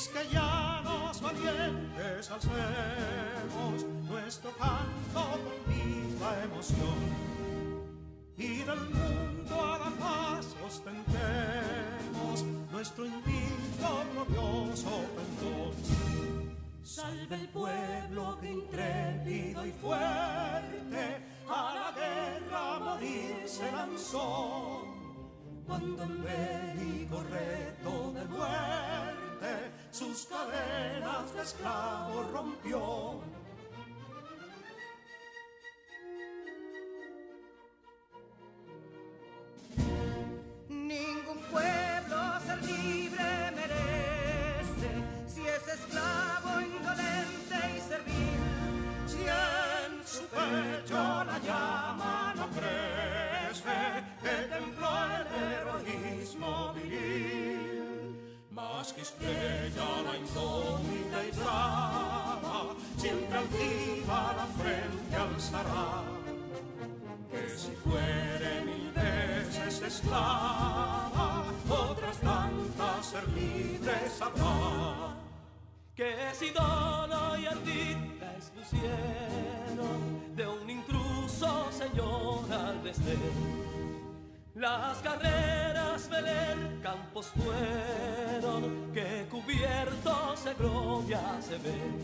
quisqueyanos valientes alcemos nuestro canto con viva emoción, y del mundo a la paz ostentemos nuestro invicto glorioso pendón. Salve el pueblo que intrépido y fuerte a la guerra a morir se lanzó, cuando en bélico reto de muerte sus cadenas de esclavos rompió. Ningún pueblo ser libre merece si es esclavo, indolente y servil. Si en su pecho la llama no crece, que templó el heroísmo viril, más que estrella la incógnita y brava, siempre altiva la frente alzará, que si fuere mil veces esclava, otras tantas ser libres habrá. Que si dolor y ardillas lucieron de un intruso señor al desdén, las carreras Belén campos fueron que cubiertos de gloria se ven,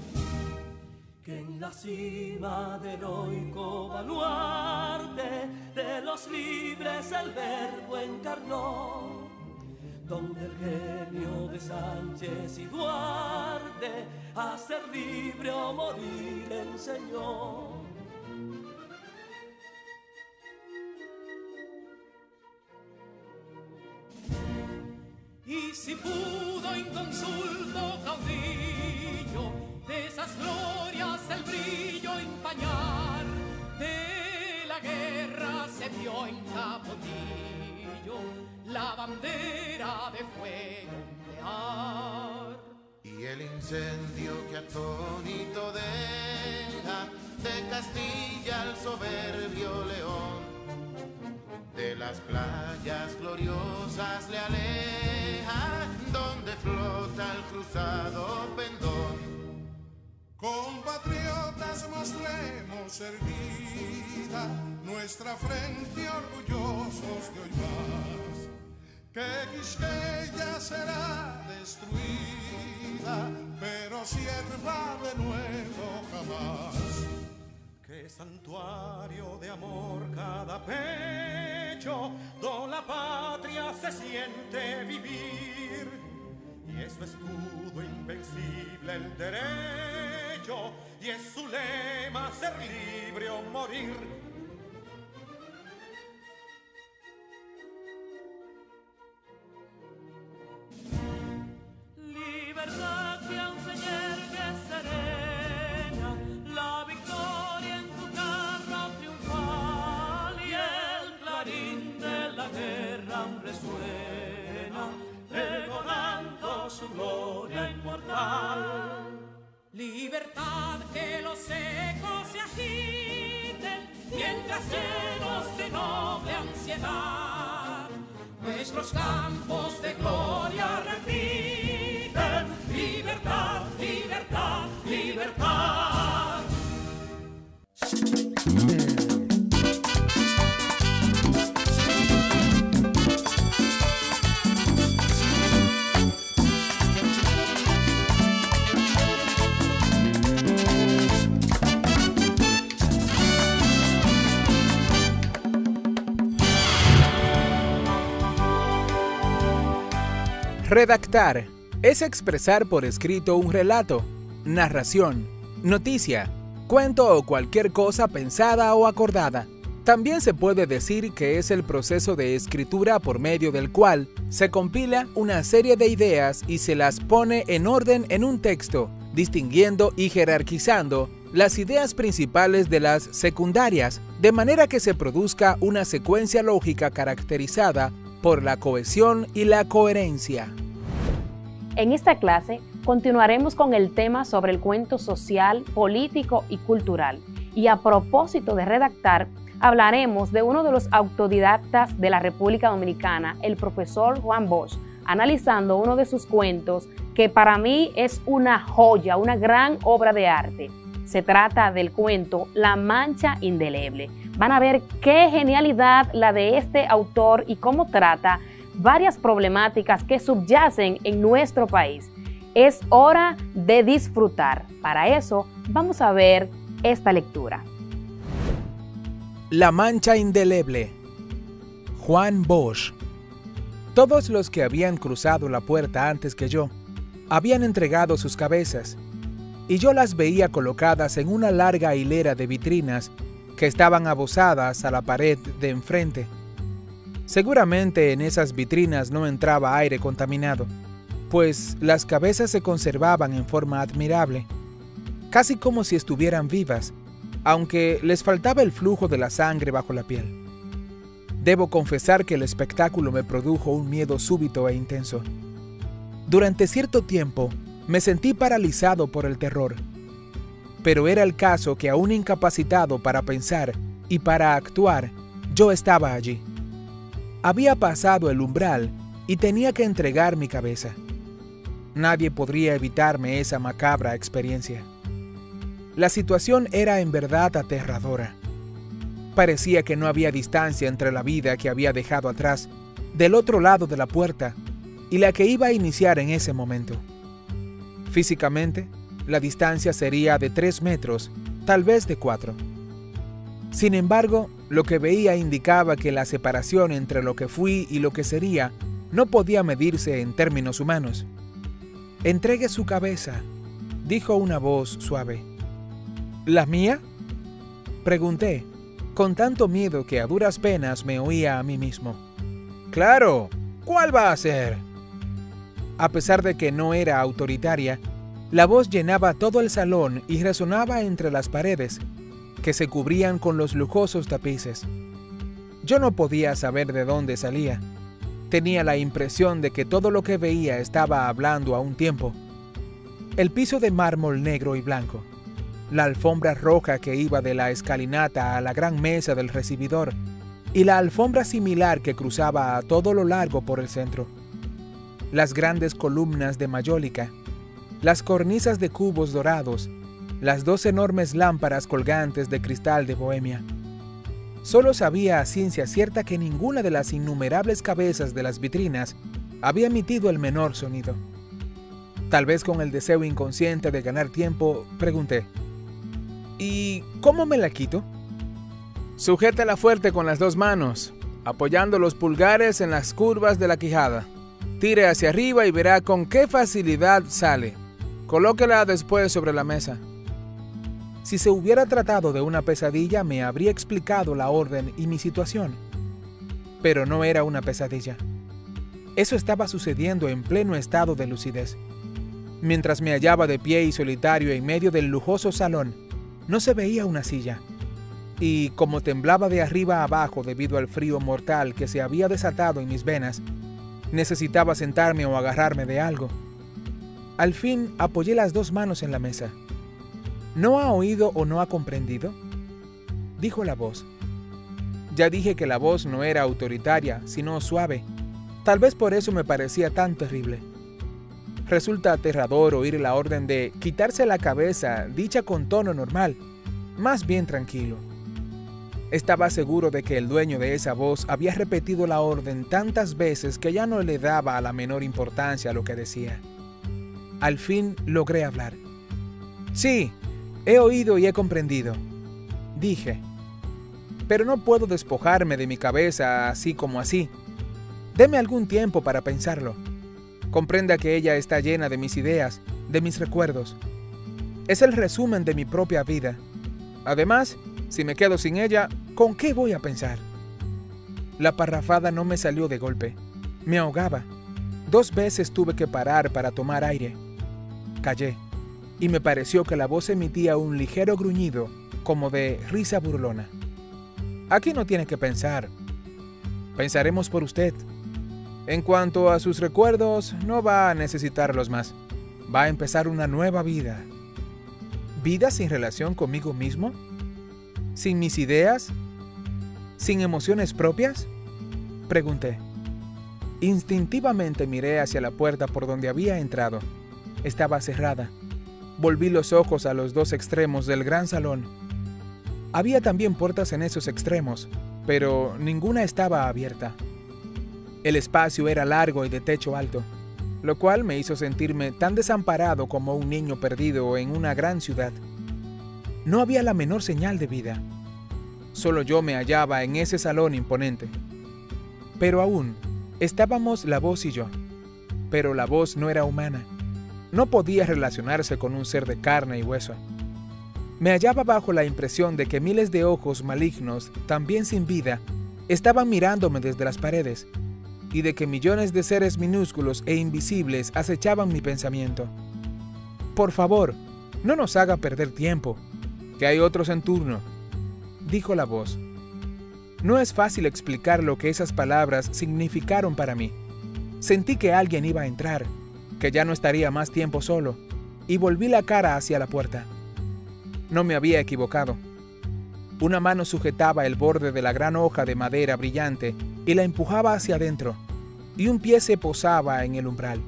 que en la cima del heroico baluarte de los libres el verbo encarnó, donde el genio de Sánchez y Duarte a ser libre o morir enseñó. Y si pudo inconsulto caudillo de esas glorias el brillo empañar, de la guerra se vio en Capotillo la bandera de fuego ondear. Y el incendio que atónito deja de Castilla al soberbio león, de las playas gloriosas le aleja, donde flota el cruzado pendón. Compatriotas, mostremos erguida nuestra frente orgullosos de hoy más, que Quisqueya será destruida, pero sierva de nuevo jamás. Que santuario de amor cada pecho, donde la patria se siente vivir, y es su escudo invencible el derecho, y es su lema ser libre o morir. Libertad que aún se yergue serena, la victoria en su carro triunfal, y el clarín de la guerra resuena, pregonando su gloria inmortal. Libertad, que los ecos se agiten mientras llenos de noble ansiedad nuestros campos de gloria repiten: libertad, libertad, libertad. Redactar es expresar por escrito un relato, narración, noticia, cuento o cualquier cosa pensada o acordada. También se puede decir que es el proceso de escritura por medio del cual se compila una serie de ideas y se las pone en orden en un texto, distinguiendo y jerarquizando las ideas principales de las secundarias, de manera que se produzca una secuencia lógica caracterizada por la cohesión y la coherencia. En esta clase continuaremos con el tema sobre el cuento social, político y cultural. Y a propósito de redactar, hablaremos de uno de los autodidactas de la República Dominicana, el profesor Juan Bosch, analizando uno de sus cuentos que para mí es una joya, una gran obra de arte. Se trata del cuento La Mancha Indeleble. Van a ver qué genialidad la de este autor y cómo trata varias problemáticas que subyacen en nuestro país. Es hora de disfrutar. Para eso vamos a ver esta lectura. La Mancha Indeleble. Juan Bosch. Todos los que habían cruzado la puerta antes que yo habían entregado sus cabezas, y yo las veía colocadas en una larga hilera de vitrinas que estaban adosadas a la pared de enfrente. Seguramente en esas vitrinas no entraba aire contaminado, pues las cabezas se conservaban en forma admirable, casi como si estuvieran vivas, aunque les faltaba el flujo de la sangre bajo la piel. Debo confesar que el espectáculo me produjo un miedo súbito e intenso. Durante cierto tiempo me sentí paralizado por el terror, pero era el caso que aún incapacitado para pensar y para actuar, yo estaba allí. Había pasado el umbral y tenía que entregar mi cabeza. Nadie podría evitarme esa macabra experiencia. La situación era en verdad aterradora. Parecía que no había distancia entre la vida que había dejado atrás, del otro lado de la puerta, y la que iba a iniciar en ese momento. Físicamente, la distancia sería de 3 metros, tal vez de 4. Sin embargo, lo que veía indicaba que la separación entre lo que fui y lo que sería no podía medirse en términos humanos. «Entregue su cabeza», dijo una voz suave. «¿La mía?», pregunté, con tanto miedo que a duras penas me oía a mí mismo. «Claro, ¿cuál va a ser?». A pesar de que no era autoritaria, la voz llenaba todo el salón y resonaba entre las paredes, que se cubrían con los lujosos tapices. Yo no podía saber de dónde salía. Tenía la impresión de que todo lo que veía estaba hablando a un tiempo. El piso de mármol negro y blanco, la alfombra roja que iba de la escalinata a la gran mesa del recibidor, y la alfombra similar que cruzaba a todo lo largo por el centro. Las grandes columnas de mayólica, las cornisas de cubos dorados, las 2 enormes lámparas colgantes de cristal de Bohemia. Solo sabía a ciencia cierta que ninguna de las innumerables cabezas de las vitrinas había emitido el menor sonido. Tal vez con el deseo inconsciente de ganar tiempo, pregunté: «¿Y cómo me la quito?». «Sujétela fuerte con las 2 manos, apoyando los pulgares en las curvas de la quijada. Tire hacia arriba y verá con qué facilidad sale. Colóquela después sobre la mesa». Si se hubiera tratado de una pesadilla, me habría explicado la orden y mi situación. Pero no era una pesadilla. Eso estaba sucediendo en pleno estado de lucidez. Mientras me hallaba de pie y solitario en medio del lujoso salón, no se veía una silla. Y como temblaba de arriba a abajo debido al frío mortal que se había desatado en mis venas, necesitaba sentarme o agarrarme de algo. Al fin apoyé las 2 manos en la mesa. «¿No ha oído o no ha comprendido?», dijo la voz. Ya dije que la voz no era autoritaria, sino suave. Tal vez por eso me parecía tan terrible. Resulta aterrador oír la orden de quitarse la cabeza, dicha con tono normal, más bien tranquilo. Estaba seguro de que el dueño de esa voz había repetido la orden tantas veces que ya no le daba la menor importancia a lo que decía. Al fin logré hablar. «Sí, he oído y he comprendido», dije. «Pero no puedo despojarme de mi cabeza así como así. Deme algún tiempo para pensarlo. Comprenda que ella está llena de mis ideas, de mis recuerdos. Es el resumen de mi propia vida. Además, si me quedo sin ella, ¿con qué voy a pensar?». La parrafada no me salió de golpe. Me ahogaba. 2 veces tuve que parar para tomar aire. Callé, y me pareció que la voz emitía un ligero gruñido, como de risa burlona. «Aquí no tiene que pensar. Pensaremos por usted. En cuanto a sus recuerdos, no va a necesitarlos más. Va a empezar una nueva vida». ¿Vida sin relación conmigo mismo? ¿Sin mis ideas? ¿Sin emociones propias?, pregunté. Instintivamente miré hacia la puerta por donde había entrado. estaba cerrada. Volví los ojos a los dos extremos del gran salón. Había también puertas en esos extremos, pero ninguna estaba abierta. El espacio era largo y de techo alto, lo cual me hizo sentirme tan desamparado como un niño perdido en una gran ciudad. No había la menor señal de vida. Solo yo me hallaba en ese salón imponente. Pero aún estábamos la voz y yo. Pero la voz no era humana. No podía relacionarse con un ser de carne y hueso. Me hallaba bajo la impresión de que miles de ojos malignos, también sin vida, estaban mirándome desde las paredes, y de que millones de seres minúsculos e invisibles acechaban mi pensamiento. Por favor, no nos haga perder tiempo, que hay otros en turno, dijo la voz. No es fácil explicar lo que esas palabras significaron para mí. Sentí que alguien iba a entrar, que ya no estaría más tiempo solo, y volví la cara hacia la puerta. No me había equivocado. Una mano sujetaba el borde de la gran hoja de madera brillante y la empujaba hacia adentro, y un pie se posaba en el umbral.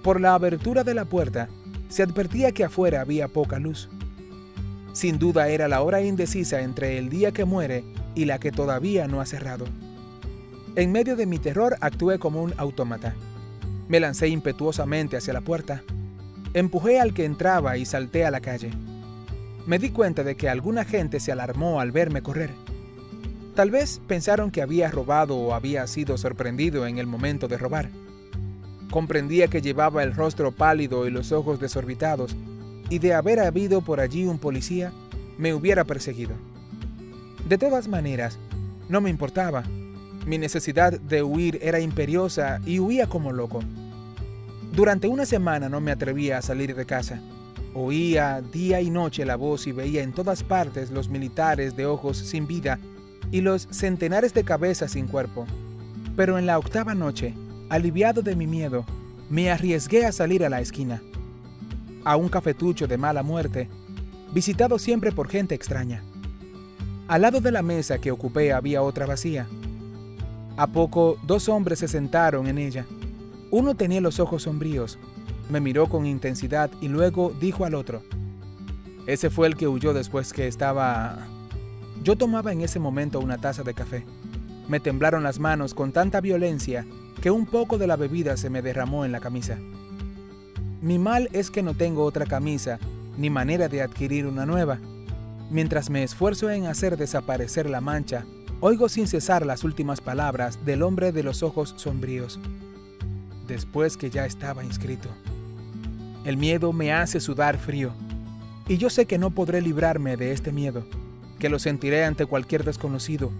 Por la abertura de la puerta se advertía que afuera había poca luz. Sin duda era la hora indecisa entre el día que muere y la que todavía no ha cerrado. En medio de mi terror actué como un autómata. Me lancé impetuosamente hacia la puerta. Empujé al que entraba y salté a la calle. Me di cuenta de que alguna gente se alarmó al verme correr. Tal vez pensaron que había robado o había sido sorprendido en el momento de robar. Comprendía que llevaba el rostro pálido y los ojos desorbitados, y de haber habido por allí un policía, me hubiera perseguido. De todas maneras, no me importaba. Mi necesidad de huir era imperiosa y huía como loco. Durante una semana no me atrevía a salir de casa. Oía día y noche la voz y veía en todas partes los militares de ojos sin vida y los centenares de cabezas sin cuerpo. Pero en la octava noche, aliviado de mi miedo, me arriesgué a salir a la esquina, a un cafetucho de mala muerte, visitado siempre por gente extraña. Al lado de la mesa que ocupé había otra vacía. A poco, dos hombres se sentaron en ella. Uno tenía los ojos sombríos, me miró con intensidad y luego dijo al otro: «Ese fue el que huyó después que estaba...». Yo tomaba en ese momento una taza de café. Me temblaron las manos con tanta violencia que un poco de la bebida se me derramó en la camisa. Mi mal es que no tengo otra camisa ni manera de adquirir una nueva. Mientras me esfuerzo en hacer desaparecer la mancha, oigo sin cesar las últimas palabras del hombre de los ojos sombríos. Después que ya estaba inscrito. El miedo me hace sudar frío, y yo sé que no podré librarme de este miedo, que lo sentiré ante cualquier desconocido,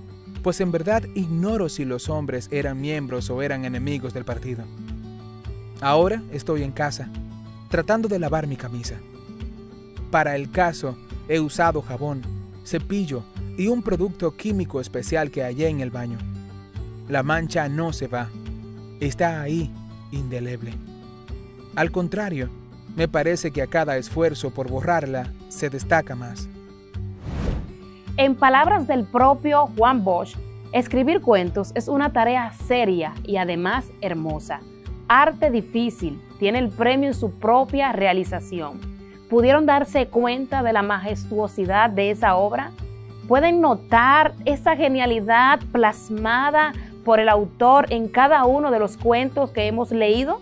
pues en verdad ignoro si los hombres eran miembros o eran enemigos del partido. Ahora estoy en casa, tratando de lavar mi camisa. Para el caso, he usado jabón, cepillo y un producto químico especial que hallé en el baño. La mancha no se va, está ahí, indeleble. Al contrario, me parece que a cada esfuerzo por borrarla se destaca más. En palabras del propio Juan Bosch, escribir cuentos es una tarea seria y además hermosa. Arte difícil, tiene el premio en su propia realización. ¿Pudieron darse cuenta de la majestuosidad de esa obra? ¿Pueden notar esa genialidad plasmada por el autor en cada uno de los cuentos que hemos leído?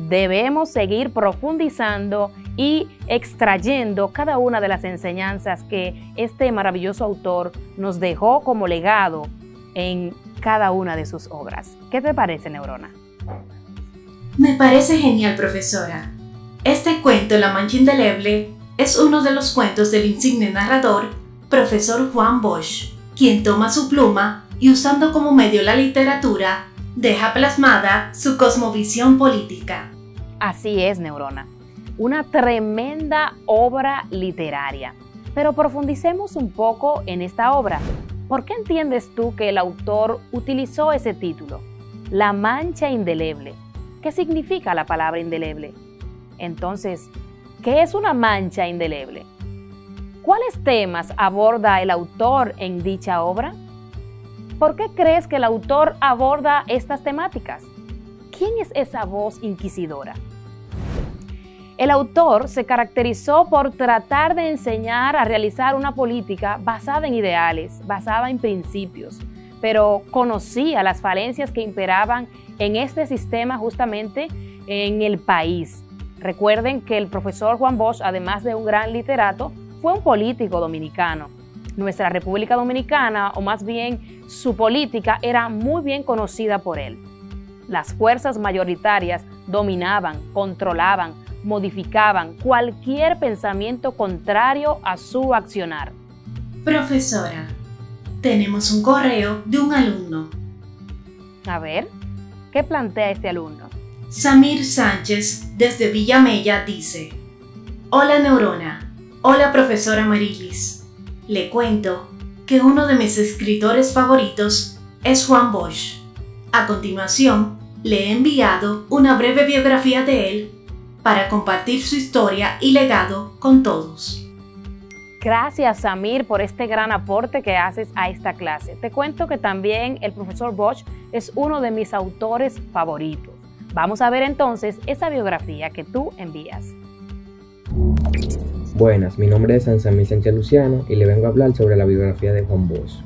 Debemos seguir profundizando y extrayendo cada una de las enseñanzas que este maravilloso autor nos dejó como legado en cada una de sus obras. ¿Qué te parece, Neurona? Me parece genial, profesora. Este cuento, La mancha indeleble, es uno de los cuentos del insigne narrador, profesor Juan Bosch, quien toma su pluma y, usando como medio la literatura, deja plasmada su cosmovisión política. Así es, Neurona. Una tremenda obra literaria. Pero profundicemos un poco en esta obra. ¿Por qué entiendes tú que el autor utilizó ese título? La mancha indeleble. ¿Qué significa la palabra indeleble? Entonces, ¿qué es una mancha indeleble? ¿Cuáles temas aborda el autor en dicha obra? ¿Por qué crees que el autor aborda estas temáticas? ¿Quién es esa voz inquisidora? El autor se caracterizó por tratar de enseñar a realizar una política basada en ideales, basada en principios, pero conocía las falencias que imperaban en este sistema justamente en el país. Recuerden que el profesor Juan Bosch, además de un gran literato, fue un político dominicano. Nuestra República Dominicana, o más bien su política, era muy bien conocida por él. Las fuerzas mayoritarias dominaban, controlaban, modificaban cualquier pensamiento contrario a su accionar. Profesora, tenemos un correo de un alumno. A ver, ¿qué plantea este alumno? Samir Sánchez, desde Villamella, dice: Hola Neurona, hola profesora Marilis. Le cuento que uno de mis escritores favoritos es Juan Bosch. A continuación, le he enviado una breve biografía de él para compartir su historia y legado con todos. Gracias, Samir, por este gran aporte que haces a esta clase. Te cuento que también el profesor Bosch es uno de mis autores favoritos. Vamos a ver entonces esa biografía que tú envías. Buenas, mi nombre es Samir Sánchez Luciano y le vengo a hablar sobre la biografía de Juan Bosch.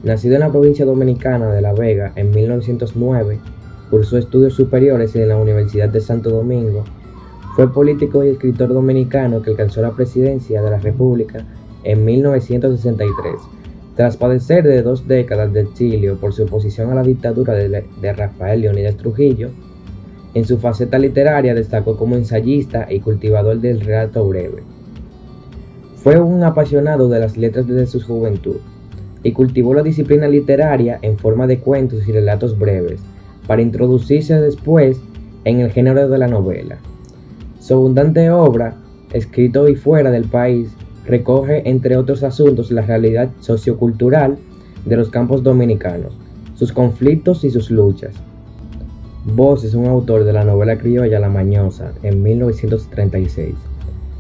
Nacido en la provincia dominicana de La Vega en 1909, cursó estudios superiores en la Universidad de Santo Domingo. Fue político y escritor dominicano que alcanzó la presidencia de la República en 1963, tras padecer de 2 décadas de exilio por su oposición a la dictadura de Rafael Leónidas Trujillo. En su faceta literaria destacó como ensayista y cultivador del relato breve. Fue un apasionado de las letras desde su juventud y cultivó la disciplina literaria en forma de cuentos y relatos breves, para introducirse después en el género de la novela. Su abundante obra, escrito y fuera del país, recoge, entre otros asuntos, la realidad sociocultural de los campos dominicanos, sus conflictos y sus luchas. Bosch es un autor de la novela criolla La Mañosa, en 1936,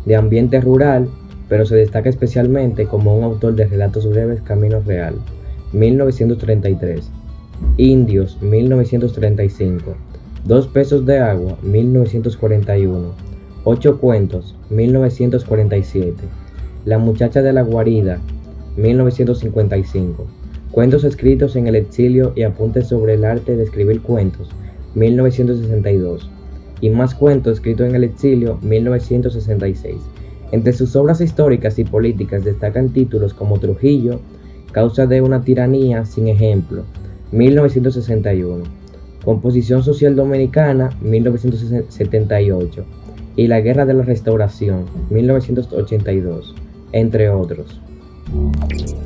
de ambiente rural, pero se destaca especialmente como un autor de relatos breves Camino Real, 1933, Indios, 1935, 2 pesos de agua, 1941, 8 cuentos, 1947, La muchacha de la guarida, 1955, Cuentos escritos en el exilio y apuntes sobre el arte de escribir cuentos, 1962, y Más cuentos escritos en el exilio, 1966. Entre sus obras históricas y políticas destacan títulos como Trujillo, Causa de una tiranía sin ejemplo, 1961, Composición social dominicana, 1978, y La guerra de la restauración, 1982, entre otros.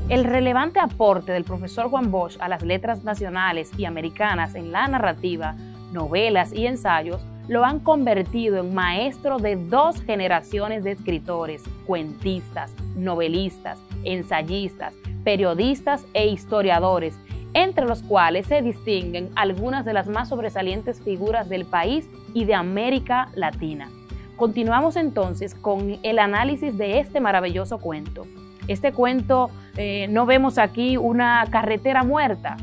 El relevante aporte del profesor Juan Bosch a las letras nacionales y americanas en la narrativa, novelas y ensayos lo han convertido en maestro de 2 generaciones de escritores, cuentistas, novelistas, ensayistas, periodistas e historiadores, entre los cuales se distinguen algunas de las más sobresalientes figuras del país y de América Latina. Continuamos entonces con el análisis de este maravilloso cuento. Este cuento, no vemos aquí una carretera muerta,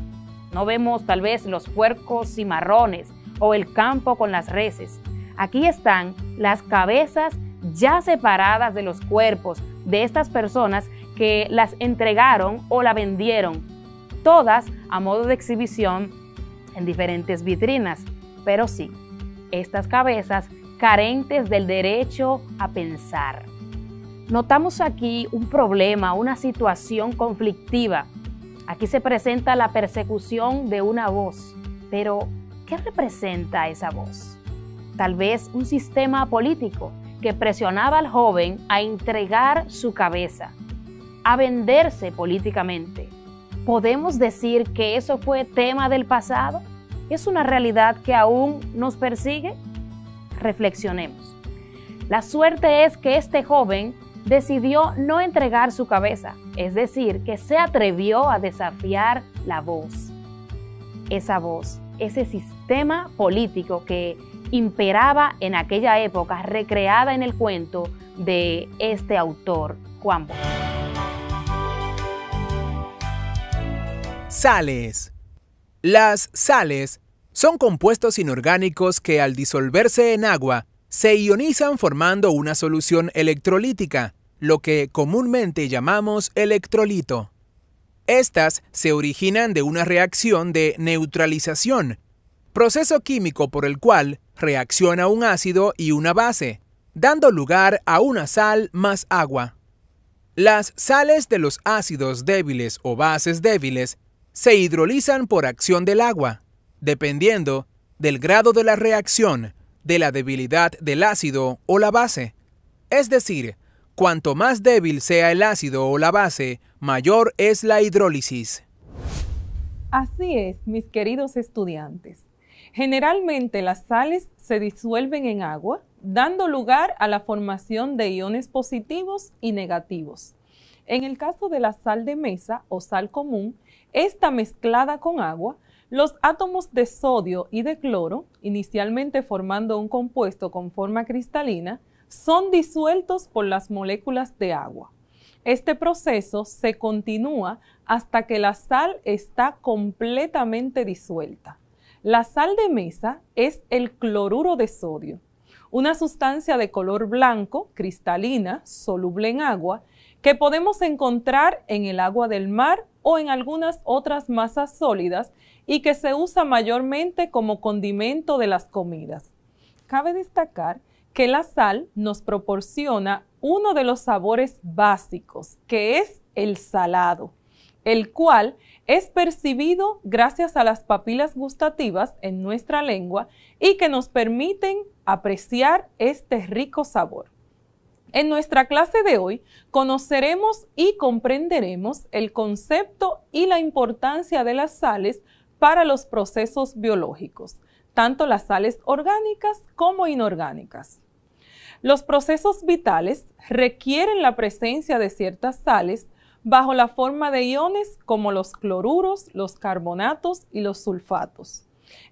no vemos tal vez los puercos cimarrones o el campo con las reses. Aquí están las cabezas ya separadas de los cuerpos de estas personas que las entregaron o la vendieron, todas a modo de exhibición en diferentes vitrinas. Pero sí, estas cabezas carentes del derecho a pensar. Notamos aquí un problema, una situación conflictiva. Aquí se presenta la persecución de una voz, pero ¿qué representa esa voz? Tal vez un sistema político que presionaba al joven a entregar su cabeza, a venderse políticamente. ¿Podemos decir que eso fue tema del pasado? ¿Es una realidad que aún nos persigue? Reflexionemos. La suerte es que este joven decidió no entregar su cabeza, es decir, que se atrevió a desafiar la voz. Esa voz, ese sistema político que imperaba en aquella época, recreada en el cuento de este autor, Juan Bosch. Sales. Las sales son compuestos inorgánicos que al disolverse en agua se ionizan formando una solución electrolítica, lo que comúnmente llamamos electrolito. Estas se originan de una reacción de neutralización, proceso químico por el cual reacciona un ácido y una base, dando lugar a una sal más agua. Las sales de los ácidos débiles o bases débiles se hidrolizan por acción del agua, dependiendo del grado de la reacción, de la debilidad del ácido o la base. Es decir, cuanto más débil sea el ácido o la base, mayor es la hidrólisis. Así es, mis queridos estudiantes. Generalmente las sales se disuelven en agua, dando lugar a la formación de iones positivos y negativos. En el caso de la sal de mesa o sal común, esta mezclada con agua, los átomos de sodio y de cloro, inicialmente formando un compuesto con forma cristalina, son disueltos por las moléculas de agua. Este proceso se continúa hasta que la sal está completamente disuelta. La sal de mesa es el cloruro de sodio, una sustancia de color blanco, cristalina, soluble en agua, que podemos encontrar en el agua del mar o en algunas otras masas sólidas y que se usa mayormente como condimento de las comidas. Cabe destacar que la sal nos proporciona uno de los sabores básicos, que es el salado, el cual es percibido gracias a las papilas gustativas en nuestra lengua y que nos permiten apreciar este rico sabor. En nuestra clase de hoy conoceremos y comprenderemos el concepto y la importancia de las sales para los procesos biológicos, tanto las sales orgánicas como inorgánicas. Los procesos vitales requieren la presencia de ciertas sales bajo la forma de iones como los cloruros, los carbonatos y los sulfatos.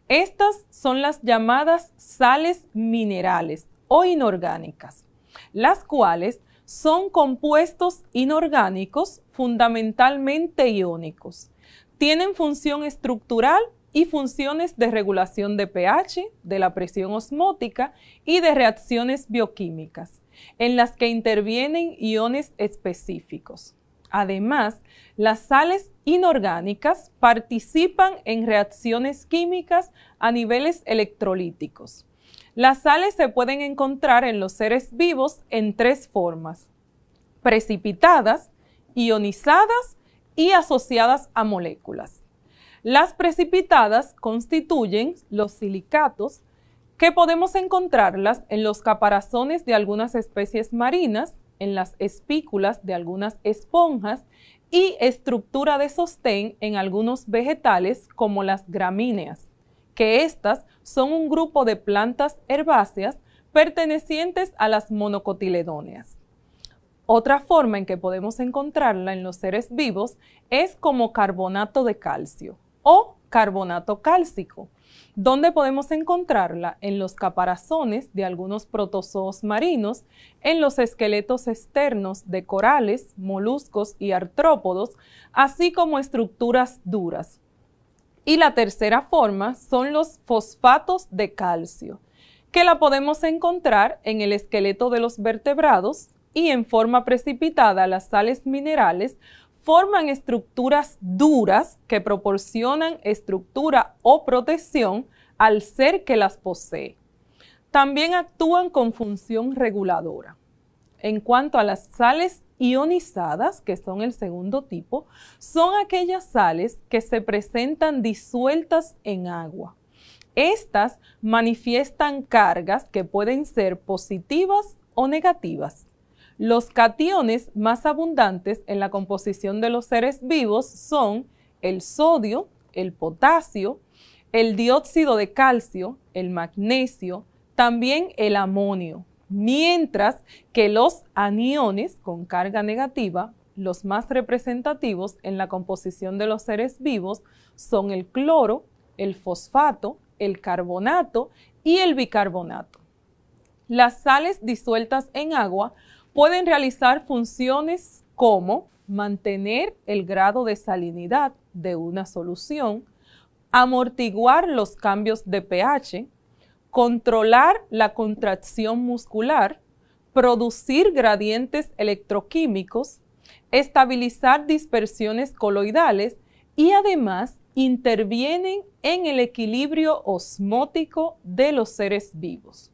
Estas son las llamadas sales minerales o inorgánicas, las cuales son compuestos inorgánicos fundamentalmente iónicos. Tienen función estructural y funciones de regulación de pH, de la presión osmótica y de reacciones bioquímicas, en las que intervienen iones específicos. Además, las sales inorgánicas participan en reacciones químicas a niveles electrolíticos. Las sales se pueden encontrar en los seres vivos en tres formas: precipitadas, ionizadas y asociadas a moléculas. Las precipitadas constituyen los silicatos, que podemos encontrarlas en los caparazones de algunas especies marinas, en las espículas de algunas esponjas y estructura de sostén en algunos vegetales como las gramíneas, que estas son un grupo de plantas herbáceas pertenecientes a las monocotiledóneas. Otra forma en que podemos encontrarla en los seres vivos es como carbonato de calcio o carbonato cálcico, donde podemos encontrarla en los caparazones de algunos protozoos marinos, en los esqueletos externos de corales, moluscos y artrópodos, así como estructuras duras. Y la tercera forma son los fosfatos de calcio, que la podemos encontrar en el esqueleto de los vertebrados, y en forma precipitada las sales minerales forman estructuras duras que proporcionan estructura o protección al ser que las posee. También actúan con función reguladora. En cuanto a las sales ionizadas, que son el segundo tipo, son aquellas sales que se presentan disueltas en agua. Estas manifiestan cargas que pueden ser positivas o negativas. Los cationes más abundantes en la composición de los seres vivos son el sodio, el potasio, el dióxido de calcio, el magnesio, también el amonio, mientras que los aniones con carga negativa, los más representativos en la composición de los seres vivos, son el cloro, el fosfato, el carbonato y el bicarbonato. Las sales disueltas en agua pueden realizar funciones como mantener el grado de salinidad de una solución, amortiguar los cambios de pH, controlar la contracción muscular, producir gradientes electroquímicos, estabilizar dispersiones coloidales y además intervienen en el equilibrio osmótico de los seres vivos.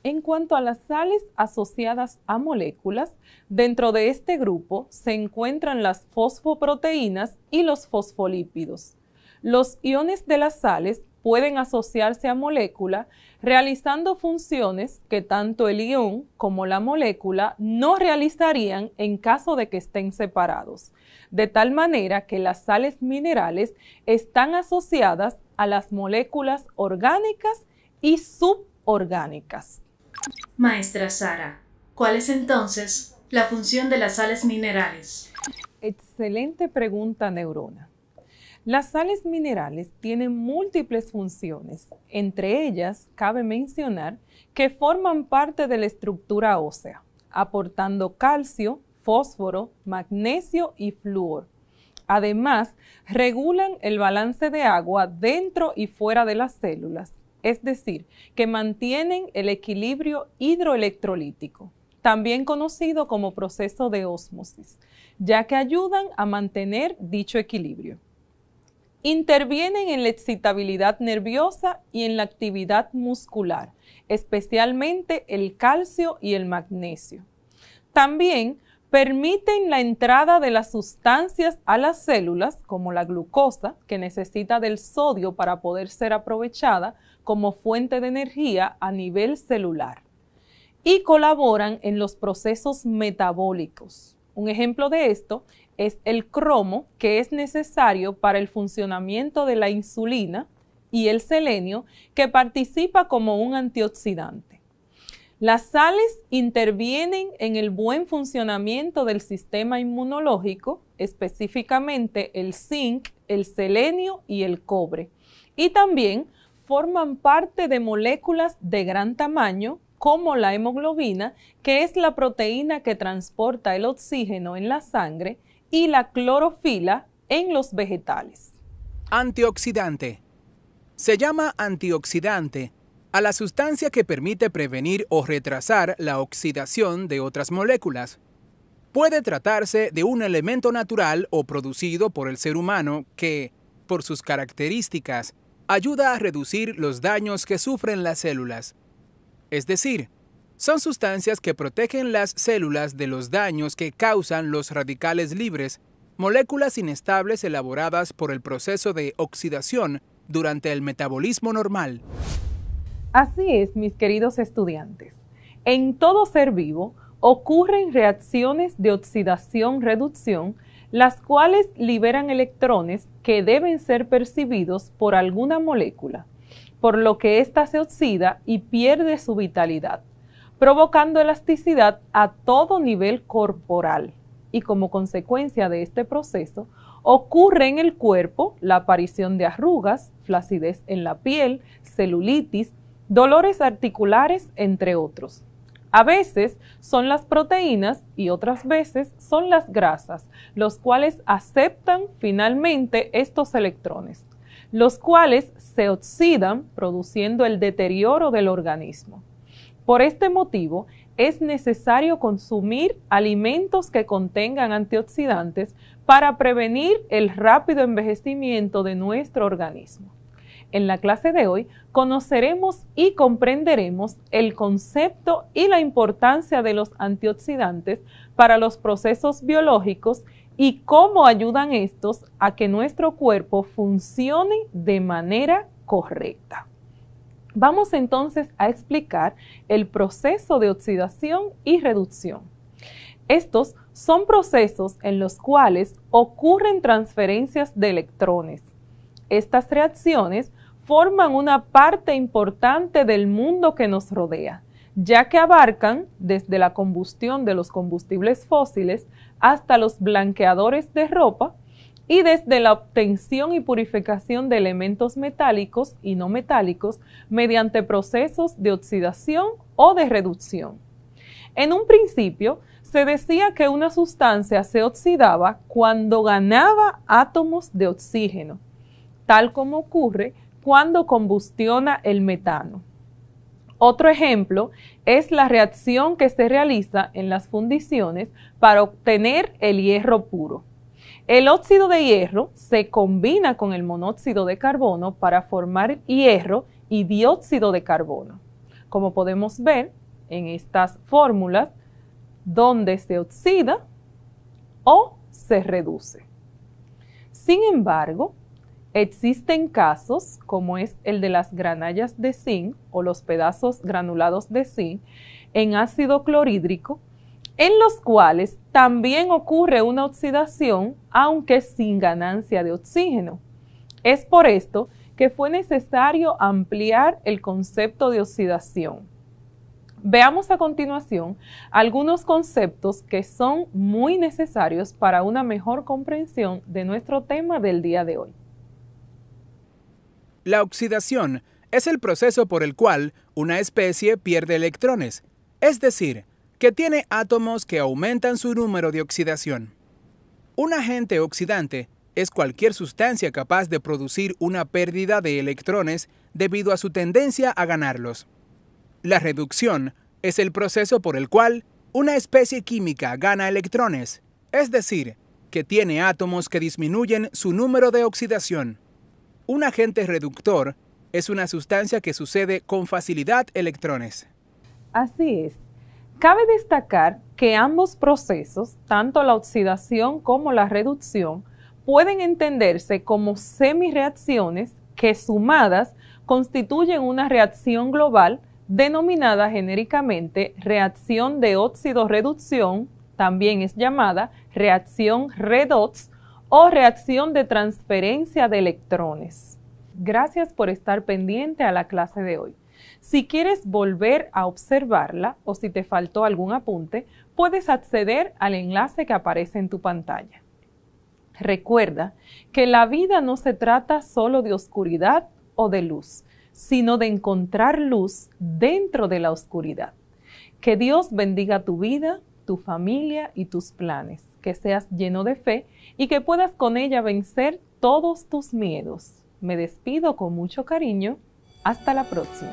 En cuanto a las sales asociadas a moléculas, dentro de este grupo se encuentran las fosfoproteínas y los fosfolípidos. Los iones de las sales pueden asociarse a molécula realizando funciones que tanto el ion como la molécula no realizarían en caso de que estén separados, de tal manera que las sales minerales están asociadas a las moléculas orgánicas y suborgánicas. Maestra Sara, ¿cuál es entonces la función de las sales minerales? Excelente pregunta, Neurona. Las sales minerales tienen múltiples funciones. Entre ellas, cabe mencionar que forman parte de la estructura ósea, aportando calcio, fósforo, magnesio y flúor. Además, regulan el balance de agua dentro y fuera de las células, es decir, que mantienen el equilibrio hidroelectrolítico, también conocido como proceso de ósmosis, ya que ayudan a mantener dicho equilibrio. Intervienen en la excitabilidad nerviosa y en la actividad muscular, especialmente el calcio y el magnesio. También permiten la entrada de las sustancias a las células, como la glucosa, que necesita del sodio para poder ser aprovechada como fuente de energía a nivel celular, y colaboran en los procesos metabólicos. Un ejemplo de esto es el cromo, que es necesario para el funcionamiento de la insulina, y el selenio, que participa como un antioxidante. Las sales intervienen en el buen funcionamiento del sistema inmunológico, específicamente el zinc, el selenio y el cobre, y también forman parte de moléculas de gran tamaño, como la hemoglobina, que es la proteína que transporta el oxígeno en la sangre, y la clorofila en los vegetales. Antioxidante. Se llama antioxidante a la sustancia que permite prevenir o retrasar la oxidación de otras moléculas. Puede tratarse de un elemento natural o producido por el ser humano que, por sus características, ayuda a reducir los daños que sufren las células. Es decir, son sustancias que protegen las células de los daños que causan los radicales libres, moléculas inestables elaboradas por el proceso de oxidación durante el metabolismo normal. Así es, mis queridos estudiantes. En todo ser vivo ocurren reacciones de oxidación-reducción, las cuales liberan electrones que deben ser percibidos por alguna molécula, por lo que ésta se oxida y pierde su vitalidad, provocando elasticidad a todo nivel corporal. Y como consecuencia de este proceso, ocurre en el cuerpo la aparición de arrugas, flacidez en la piel, celulitis, dolores articulares, entre otros. A veces son las proteínas y otras veces son las grasas, los cuales aceptan finalmente estos electrones, los cuales se oxidan produciendo el deterioro del organismo. Por este motivo, es necesario consumir alimentos que contengan antioxidantes para prevenir el rápido envejecimiento de nuestro organismo. En la clase de hoy conoceremos y comprenderemos el concepto y la importancia de los antioxidantes para los procesos biológicos y cómo ayudan estos a que nuestro cuerpo funcione de manera correcta. Vamos entonces a explicar el proceso de oxidación y reducción. Estos son procesos en los cuales ocurren transferencias de electrones. Estas reacciones forman una parte importante del mundo que nos rodea, ya que abarcan desde la combustión de los combustibles fósiles hasta los blanqueadores de ropa, y desde la obtención y purificación de elementos metálicos y no metálicos mediante procesos de oxidación o de reducción. En un principio, se decía que una sustancia se oxidaba cuando ganaba átomos de oxígeno, tal como ocurre cuando combustiona el metano. Otro ejemplo es la reacción que se realiza en las fundiciones para obtener el hierro puro. El óxido de hierro se combina con el monóxido de carbono para formar hierro y dióxido de carbono. Como podemos ver en estas fórmulas, donde se oxida o se reduce. Sin embargo, existen casos, como es el de las granallas de zinc o los pedazos granulados de zinc en ácido clorhídrico, en los cuales también ocurre una oxidación, aunque sin ganancia de oxígeno. Es por esto que fue necesario ampliar el concepto de oxidación. Veamos a continuación algunos conceptos que son muy necesarios para una mejor comprensión de nuestro tema del día de hoy. La oxidación es el proceso por el cual una especie pierde electrones, es decir, que tiene átomos que aumentan su número de oxidación. Un agente oxidante es cualquier sustancia capaz de producir una pérdida de electrones debido a su tendencia a ganarlos. La reducción es el proceso por el cual una especie química gana electrones, es decir, que tiene átomos que disminuyen su número de oxidación. Un agente reductor es una sustancia que sucede con facilidad electrones. Así es. Cabe destacar que ambos procesos, tanto la oxidación como la reducción, pueden entenderse como semireacciones que sumadas constituyen una reacción global denominada genéricamente reacción de óxido-reducción, también es llamada reacción redox o reacción de transferencia de electrones. Gracias por estar pendiente a la clase de hoy. Si quieres volver a observarla o si te faltó algún apunte, puedes acceder al enlace que aparece en tu pantalla. Recuerda que la vida no se trata solo de oscuridad o de luz, sino de encontrar luz dentro de la oscuridad. Que Dios bendiga tu vida, tu familia y tus planes, que seas lleno de fe y que puedas con ella vencer todos tus miedos. Me despido con mucho cariño. Hasta la próxima.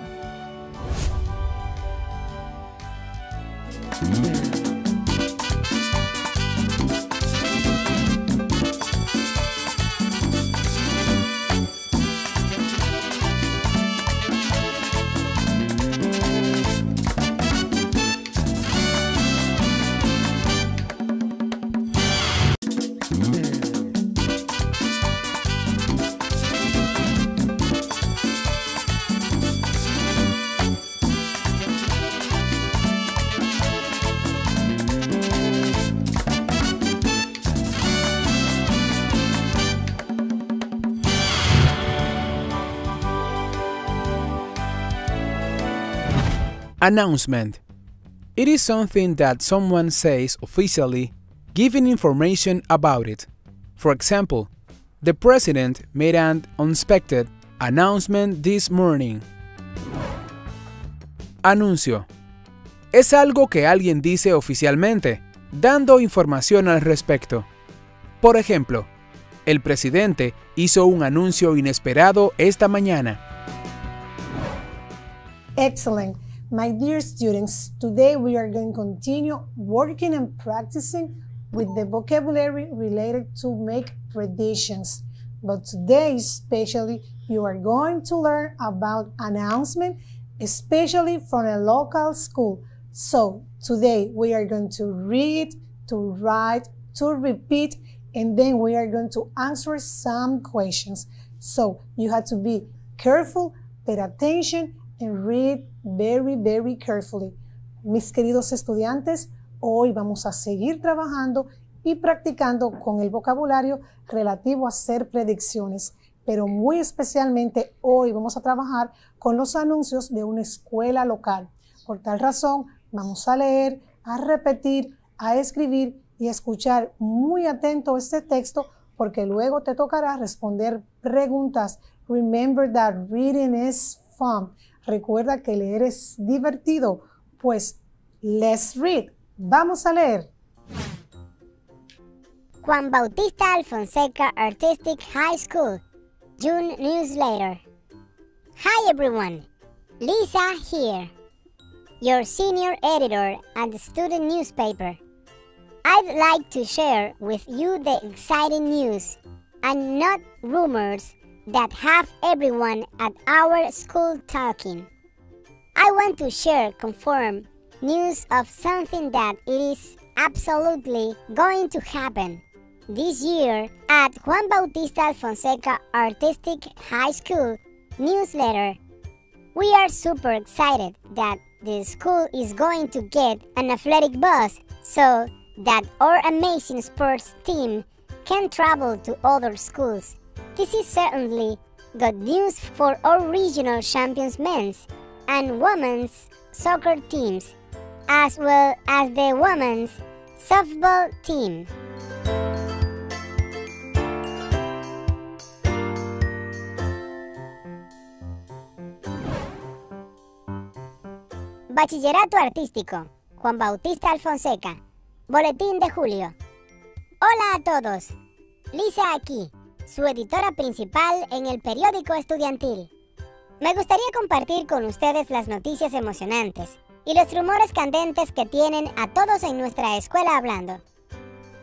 Announcement. It is something that someone says officially, giving information about it. For example, the president made an unexpected announcement this morning. Anuncio. Es algo que alguien dice oficialmente, dando información al respecto. Por ejemplo, el presidente hizo un anuncio inesperado esta mañana. Excellent. My dear students, today we are going to continue working and practicing with the vocabulary related to make predictions. But today especially, you are going to learn about announcement, especially from a local school. So today we are going to read, to write, to repeat, and then we are going to answer some questions. So you have to be careful, pay attention, and read very carefully. Mis queridos estudiantes, hoy vamos a seguir trabajando y practicando con el vocabulario relativo a hacer predicciones, pero muy especialmente hoy vamos a trabajar con los anuncios de una escuela local. Por tal razón, vamos a leer, a repetir, a escribir y a escuchar muy atento este texto porque luego te tocará responder preguntas. Remember that reading is fun. Recuerda que leer es divertido. Pues, let's read. Vamos a leer. Juan Bautista Alfonseca Artistic High School, June newsletter. Hi everyone, Lisa here. your senior editor at the student newspaper. I'd like to share with you the exciting news, and not rumors, that have everyone at our school talking. I want to share confirmed news of something that it is absolutely going to happen this year at Juan Bautista Fonseca Artistic High School newsletter. We are super excited that the school is going to get an athletic bus so that our amazing sports team can travel to other schools. This is certainly good news for our regional champions men's and women's soccer teams, as well as the women's softball team. Bachillerato Artístico, Juan Bautista Fonseca, Boletín de Julio. Hola a todos, Lisa aquí, su editora principal en el periódico estudiantil. Me gustaría compartir con ustedes las noticias emocionantes y los rumores candentes que tienen a todos en nuestra escuela hablando.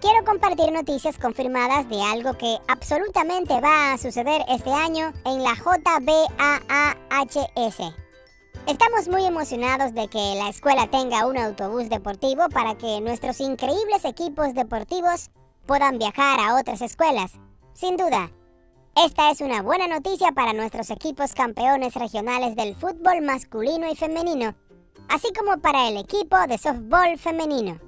Quiero compartir noticias confirmadas de algo que absolutamente va a suceder este año en la JBAAHS. Estamos muy emocionados de que la escuela tenga un autobús deportivo para que nuestros increíbles equipos deportivos puedan viajar a otras escuelas. Sin duda, esta es una buena noticia para nuestros equipos campeones regionales del fútbol masculino y femenino, así como para el equipo de softball femenino.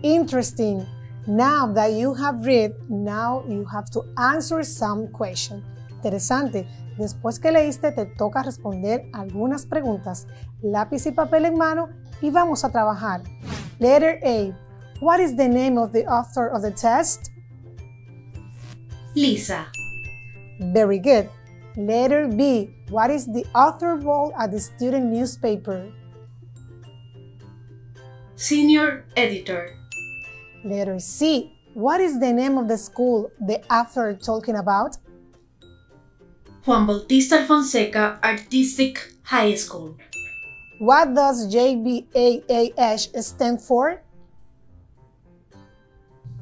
Interesting. Now that you have read, now you have to answer some questions. Interesante. Después que leíste, te toca responder algunas preguntas. Lápiz y papel en mano y vamos a trabajar. Letter A. What is the name of the author of the test? Lisa. Very good. Letter B. What is the author role at the student newspaper? Senior editor. Letter C. What is the name of the school the author talking about? Juan Bautista Fonseca Artistic High School. What does JBAAH stand for?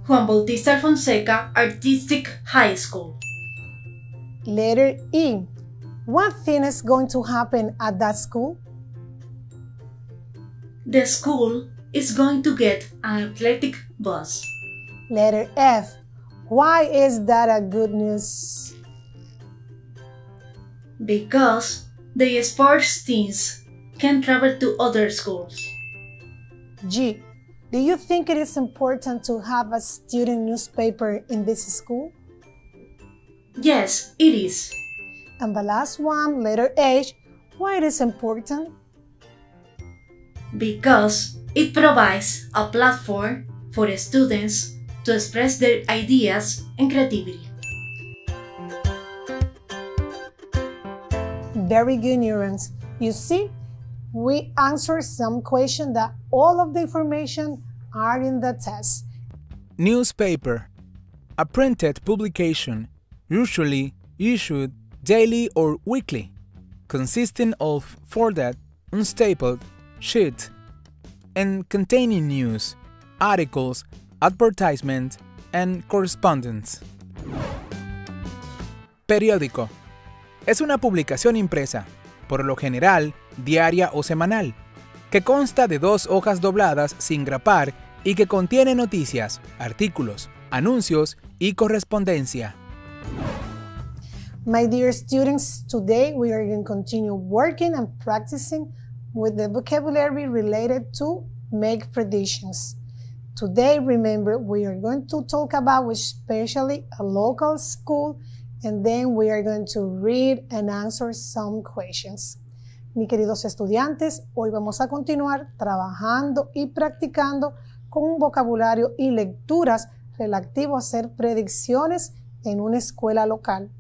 Juan Bautista Fonseca Artistic High School. Letter E. What thing is going to happen at that school? The school is going to get an athletic bus. Letter F. Why is that a good news? Because the sports teams can travel to other schools. G. Do you think it is important to have a student newspaper in this school? Yes, it is. And the last one, letter H. Why it is important? Because it provides a platform for students to express their ideas and creativity. Very good, neurons. You see, we answered some questions that all of the information are in the test. Newspaper. A printed publication, usually issued daily or weekly, consisting of folded, unstapled sheet and containing news, articles, advertisement, and correspondence. Periódico. Es una publicación impresa, por lo general diaria o semanal, que consta de 2 hojas dobladas sin grapar y que contiene noticias, artículos, anuncios y correspondencia. My dear students, today we are going to continue working and practicing with the vocabulary related to make predictions. Today, remember, we are going to talk about especially a local school, and then we are going to read and answer some questions. Mis queridos estudiantes, hoy vamos a continuar trabajando y practicando con un vocabulario y lecturas relativo a hacer predicciones en una escuela local.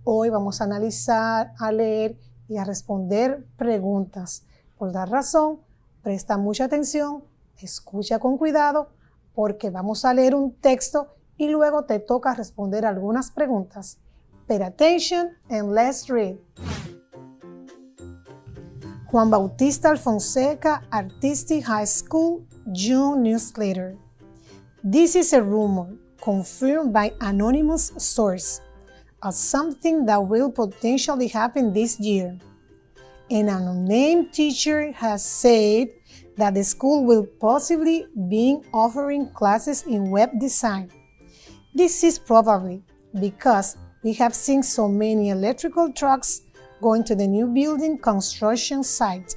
Hoy vamos a analizar, a leer y a responder preguntas. Por tal razón, presta mucha atención, escucha con cuidado, porque vamos a leer un texto y luego te toca responder algunas preguntas. pay attention and let's read. Juan Bautista Alfonseca Artistic High School June newsletter. This is a rumor confirmed by anonymous source as something that will potentially happen this year. An unnamed teacher has said that the school will possibly be offering classes in web design. This is probably because we have seen so many electrical trucks going to the new building construction site.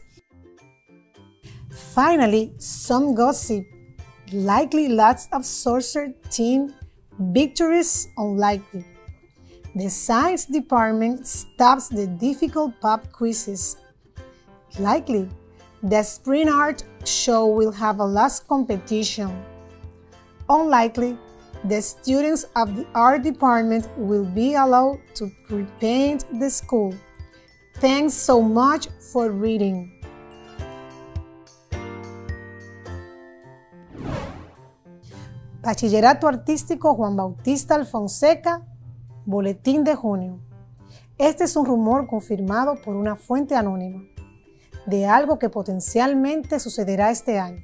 Finally, some gossip, likely lots of Sorcerer team victories unlikely. The science department stops the difficult pop quizzes. Likely, the spring art show will have a last competition. Unlikely, the students of the art department will be allowed to repaint the school. Thanks so much for reading. Bachillerato Artístico Juan Bautista Alfonseca, Boletín de junio. Este es un rumor confirmado por una fuente anónima de algo que potencialmente sucederá este año.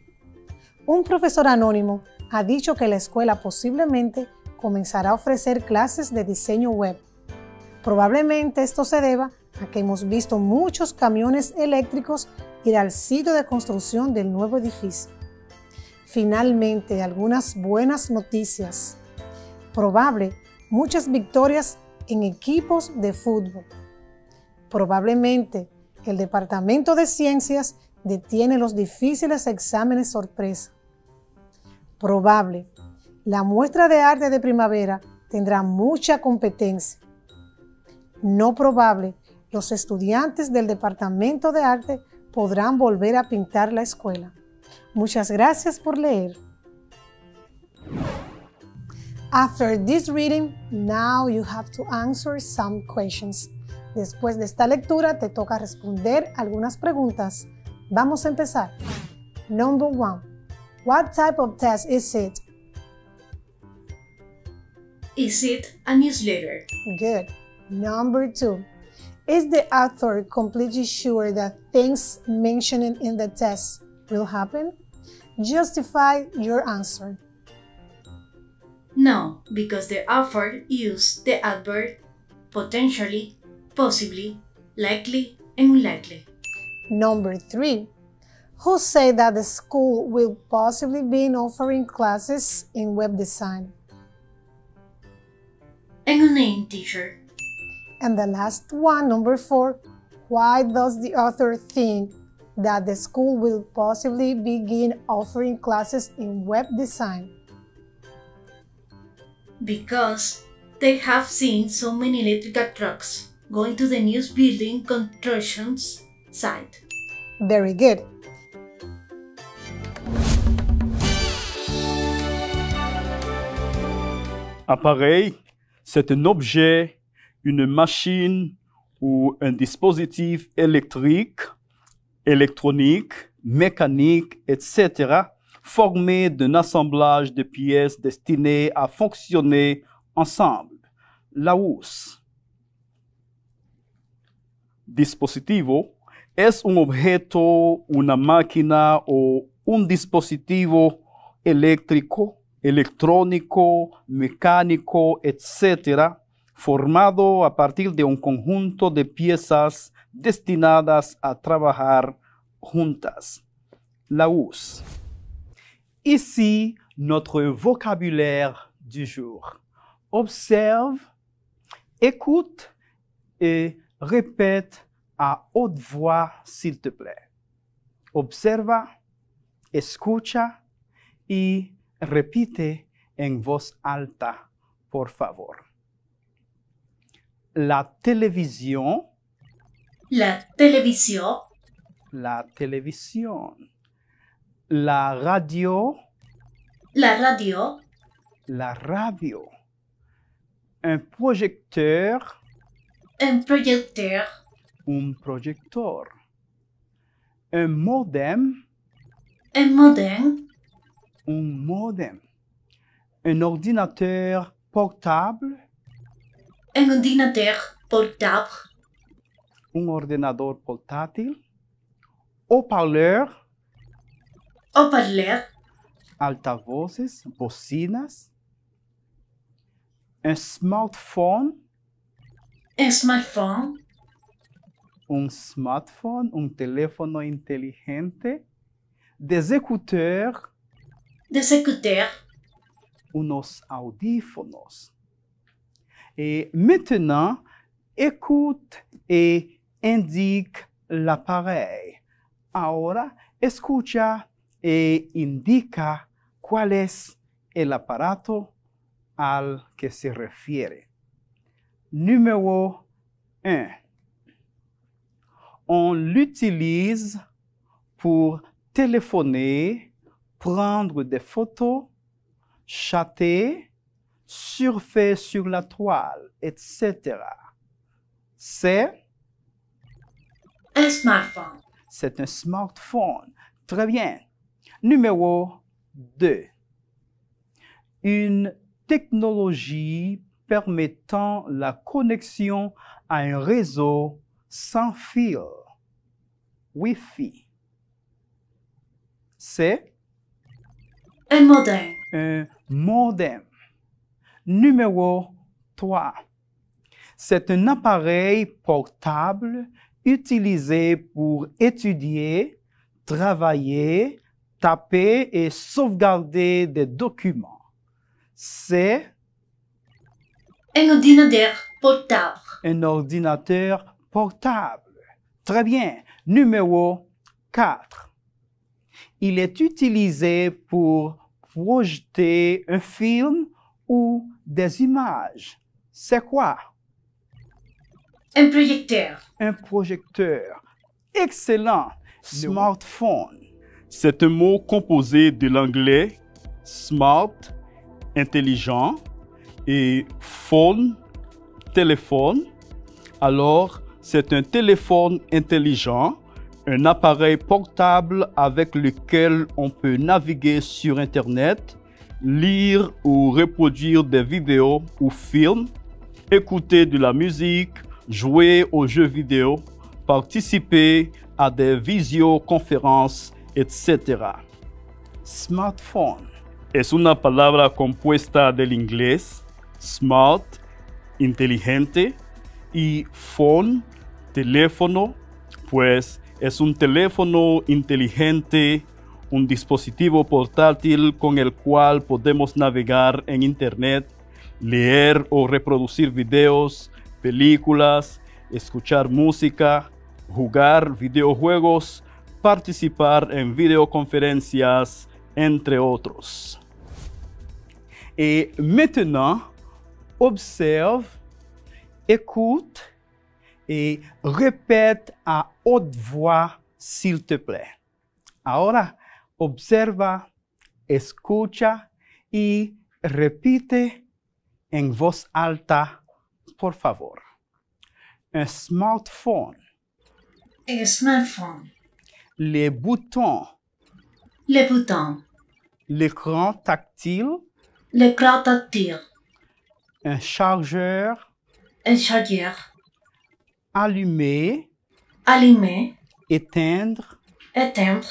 Un profesor anónimo ha dicho que la escuela posiblemente comenzará a ofrecer clases de diseño web. Probablemente esto se deba a que hemos visto muchos camiones eléctricos ir al sitio de construcción del nuevo edificio. Finalmente, algunas buenas noticias. Probable muchas victorias en equipos de fútbol. Probablemente el Departamento de Ciencias detiene los difíciles exámenes sorpresa. Probable la muestra de arte de primavera tendrá mucha competencia. No probable los estudiantes del Departamento de Arte podrán volver a pintar la escuela. Muchas gracias por leer. After this reading, now you have to answer some questions. Después de esta lectura, te toca responder algunas preguntas. Vamos a empezar. Number 1. What type of test is it? Is it a newsletter? Good. Number 2. Is the author completely sure that things mentioned in the test will happen? Justify your answer. No, because the author used the adverb potentially, possibly, likely, and unlikely. Number 3. Who said that the school will possibly be offering classes in web design? An unnamed teacher. And the last one, number 4. Why does the author think that the school will possibly begin offering classes in web design? Because they have seen so many electrical trucks going to the new building construction site. Very good. Appareil, c'est un objet, une machine ou un dispositif électrique, électronique, mécanique, etc., formé d'un assemblage de pièces destinées à fonctionner ensemble. Laús. Dispositivo es un objeto, una máquina o un dispositivo eléctrico, electrónico, mecánico, etc., formado a partir de un conjunto de piezas destinadas a trabajar juntas. Laús. Ici, notre vocabulaire du jour. Observe, écoute et répète à haute voix, s'il te plaît. Observa, escucha y repite en voz alta, por favor. La télévision. La télévision. La télévision. La radio. La radio. La radio. Un projecteur. Un projecteur. Un projecteur. Un modem. Un modem. Un modem. Un ordinateur portable. Un ordinateur portable. Un ordenador portátil. Haut-parleur. Haut-parleur. Altavoces, bocinas. Un smartphone. Un smartphone. Un smartphone, un teléfono inteligente. Des écouteurs. Des écouteurs. Unos audífonos. Et maintenant, écoute et indique l'appareil. Ahora, escucha e indica cuál es el aparato al que se refiere. Numéro 1. On l'utilise pour téléphoner, prendre des photos, chatter, surfer sur la toile, etc. C'est un smartphone. C'est un smartphone. Très bien. Numéro 2. Une technologie permettant la connexion à un réseau sans fil, Wi-Fi. C'est un modem. Un modem. Numéro 3. C'est un appareil portable utilisé pour étudier, travailler, taper et sauvegarder des documents. C'est un ordinateur portable. Un ordinateur portable. Très bien. Numéro 4. Il est utilisé pour projeter un film ou des images. C'est quoi? Un projecteur. Un projecteur. Excellent. Smartphone. C'est un mot composé de l'anglais smart, intelligent, et phone, téléphone. Alors, c'est un téléphone intelligent, un appareil portable avec lequel on peut naviguer sur Internet, lire ou reproduire des vidéos ou films, écouter de la musique, jouer aux jeux vidéo, participer a des visioconferencias, etc. Smartphone es una palabra compuesta del inglés smart, inteligente, y phone, teléfono, pues es un teléfono inteligente, un dispositivo portátil con el cual podemos navegar en Internet, leer o reproducir videos, películas, escuchar música, jugar videojuegos, participar en videoconferencias, entre otros. Et maintenant, observe, écoute et répète à haute voix, s'il te plaît. Ahora, observa, escucha y repite en voz alta, por favor. Un smartphone. Un smartphone. Les boutons. Les boutons. L'écran tactile. L'écran tactile. Un chargeur. Un chargeur. Allumer. Allumer. Éteindre. Éteindre.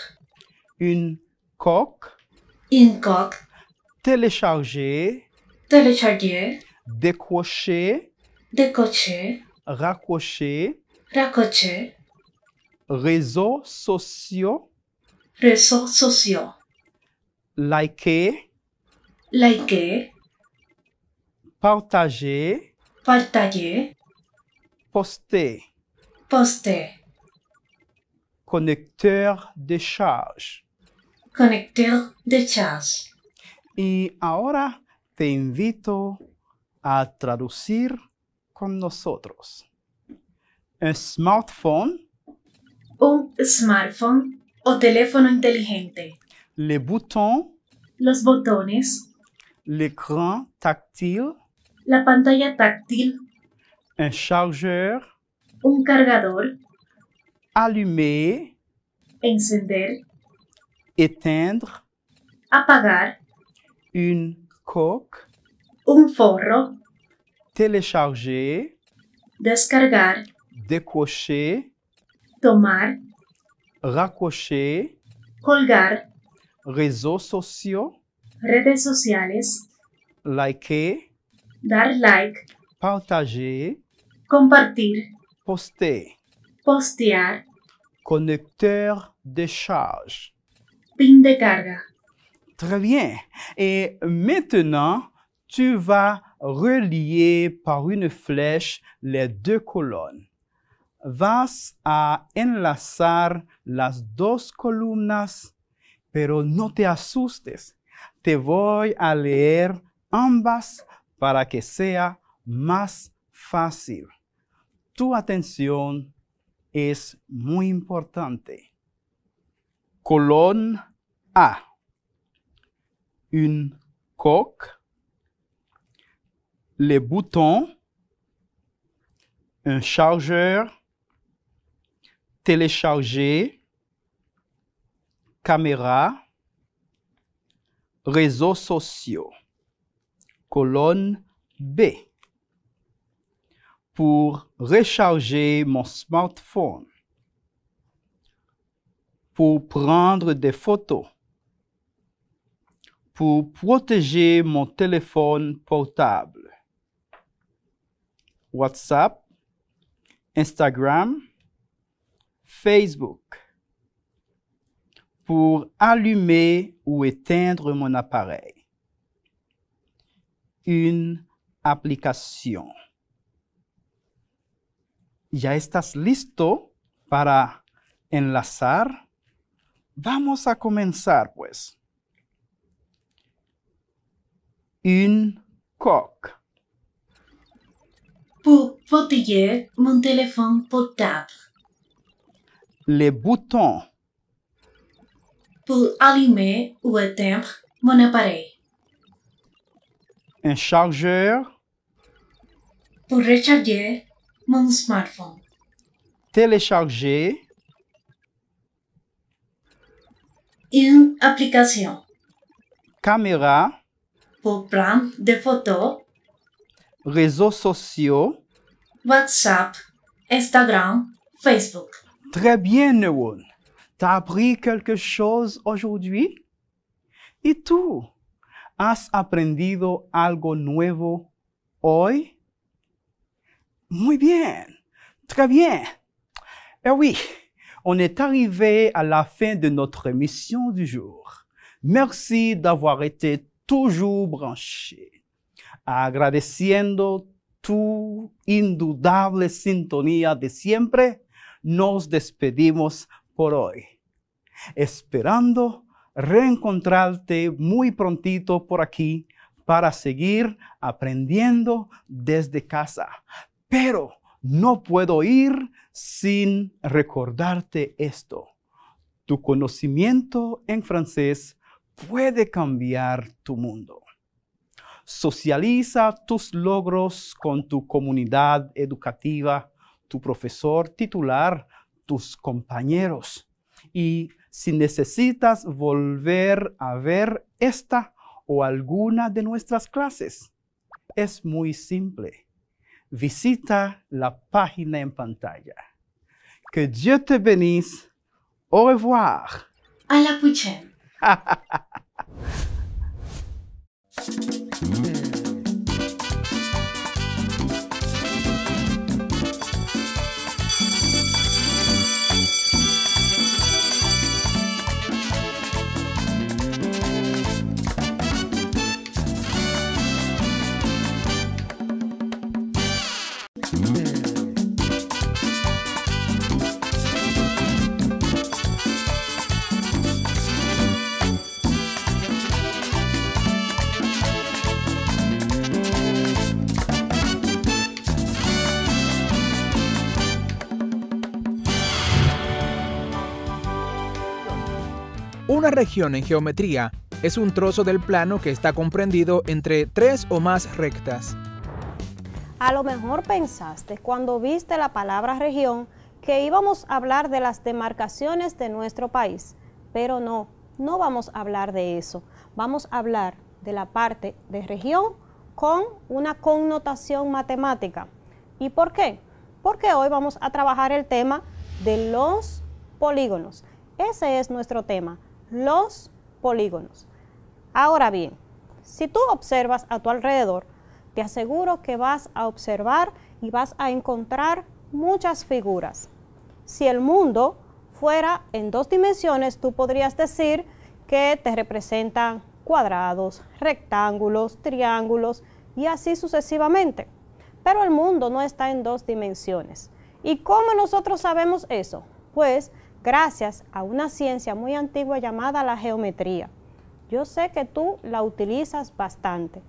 Une coque. Une coque. Télécharger. Télécharger. Décrocher. Décrocher. Raccrocher. Raccrocher. Réseaux sociaux. Réseaux sociaux. Liker. Liker. Partager. Partager. Poster. Poster. Conecteur de charge. Conecteur de charge. Y ahora te invito a traducir con nosotros. Un smartphone. Un smartphone o teléfono inteligente. Les boutons. Los botones. L'écran tactile. La pantalla táctil. Un chargeur. Un cargador. Allumer. Encender. Éteindre. Apagar. Une coque. Un forro. télécharger, descargar, décocher, tomar, raccrocher, colgar, réseaux sociaux, redes sociales, liker, dar like, partager, compartir, poster, postear, connecteur de charge. pin de carga. Très bien. Et maintenant, tu vas relier par une flèche les deux colonnes. Vas a enlazar las dos columnas, pero no te asustes. Te voy a leer ambas para que sea más fácil. Tu atención es muy importante. Colonne A. Une coque, les boutons, un chargeur, télécharger, caméra, réseaux sociaux. Colonne B. Pour recharger mon smartphone, pour prendre des photos, pour protéger mon téléphone portable, WhatsApp, Instagram, Facebook, pour allumer ou éteindre mon appareil, une aplicación. ¿Ya estás listo para enlazar? Vamos a comenzar, pues. Une coque. Pour protéger mon téléphone portable. Les boutons. Pour allumer ou éteindre mon appareil. Un chargeur. Pour recharger mon smartphone. Télécharger. Une application. Caméra. Pour prendre des photos. Réseaux sociaux. WhatsApp, Instagram, Facebook. Très bien, Neuron. ¿T'as appris quelque chose aujourd'hui? ¿Y tú? ¿Has aprendido algo nuevo hoy? Muy bien. Très bien. Eh oui, on est arrivé à la fin de notre émission du jour. Merci d'avoir été toujours branché. Agradeciendo tu indudable sintonía de siempre, nos despedimos por hoy. Esperando reencontrarte muy prontito por aquí para seguir aprendiendo desde casa. Pero no puedo ir sin recordarte esto. Tu conocimiento en francés puede cambiar tu mundo. Socializa tus logros con tu comunidad educativa, tu profesor titular, tus compañeros. Y si necesitas volver a ver esta o alguna de nuestras clases, es muy simple. Visita la página en pantalla. Que Dieu te bénisse. Au revoir. À la prochaine. Una región en geometría es un trozo del plano que está comprendido entre 3 o más rectas. A lo mejor pensaste cuando viste la palabra región que íbamos a hablar de las demarcaciones de nuestro país, pero no vamos a hablar de eso. Vamos a hablar de la parte de región con una connotación matemática. ¿Y por qué? Porque hoy vamos a trabajar el tema de los polígonos. Ese es nuestro tema, los polígonos. Ahora bien, si tú observas a tu alrededor, te aseguro que vas a observar y vas a encontrar muchas figuras. Si el mundo fuera en 2 dimensiones, tú podrías decir que te representan cuadrados, rectángulos, triángulos y así sucesivamente. Pero el mundo no está en 2 dimensiones. ¿Y cómo nosotros sabemos eso? Pues gracias a una ciencia muy antigua llamada la geometría. Yo sé que tú la utilizas bastante.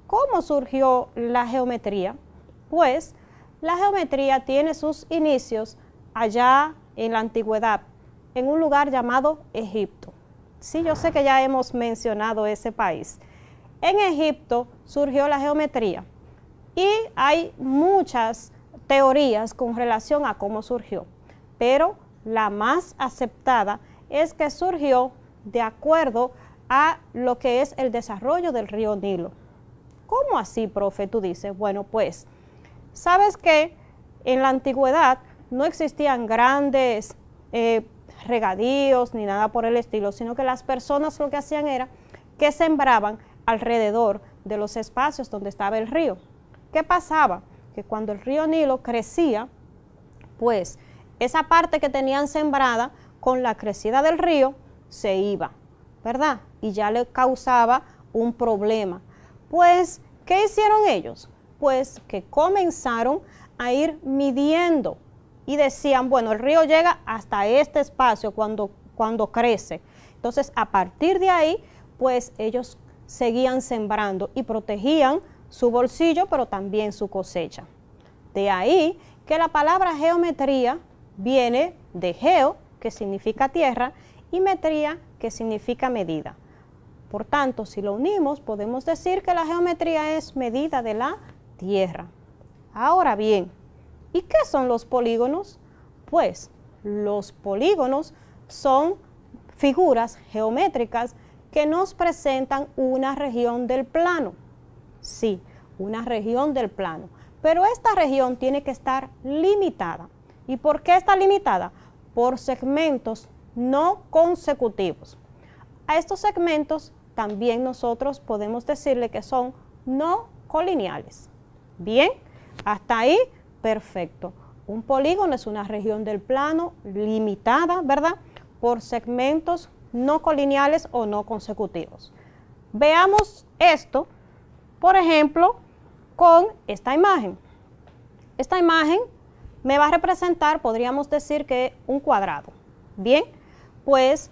¿Cómo surgió la geometría? Pues la geometría tiene sus inicios allá en la antigüedad, en un lugar llamado Egipto. Sí, yo sé que ya hemos mencionado ese país. En Egipto surgió la geometría y hay muchas teorías con relación a cómo surgió, pero la más aceptada es que surgió de acuerdo a lo que es el desarrollo del río Nilo. ¿Cómo así, profe? Tú dices, bueno, pues, ¿sabes que en la antigüedad no existían grandes regadíos ni nada por el estilo, sino que las personas lo que hacían era que sembraban alrededor de los espacios donde estaba el río? ¿Qué pasaba? Que cuando el río Nilo crecía, pues esa parte que tenían sembrada con la crecida del río se iba, ¿verdad? Y ya le causaba un problema. Pues, ¿qué hicieron ellos? Pues que comenzaron a ir midiendo y decían, bueno, el río llega hasta este espacio cuando crece. Entonces, a partir de ahí, pues ellos seguían sembrando y protegían su bolsillo, pero también su cosecha. De ahí que la palabra geometría viene de geo, que significa tierra, y metría, que significa medida. Por tanto, si lo unimos, podemos decir que la geometría es medida de la tierra. Ahora bien, ¿y qué son los polígonos? Pues los polígonos son figuras geométricas que nos presentan una región del plano. Sí, una región del plano. Pero esta región tiene que estar limitada. ¿Y por qué está limitada? Por segmentos no consecutivos. A estos segmentos también nosotros podemos decirle que son no colineales. Bien, hasta ahí, perfecto. Un polígono es una región del plano limitada, ¿verdad?, por segmentos no colineales o no consecutivos. Veamos esto, por ejemplo, con esta imagen. Esta imagen me va a representar, podríamos decir que un cuadrado. Bien, pues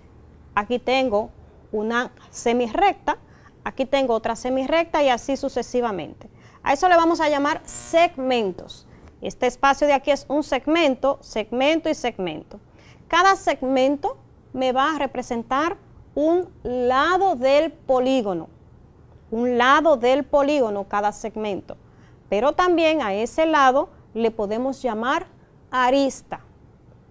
aquí tengo una semirrecta, aquí tengo otra semirrecta y así sucesivamente. A eso le vamos a llamar segmentos. Este espacio de aquí es un segmento, segmento y segmento. Cada segmento me va a representar un lado del polígono. Un lado del polígono cada segmento. Pero también a ese lado le podemos llamar arista.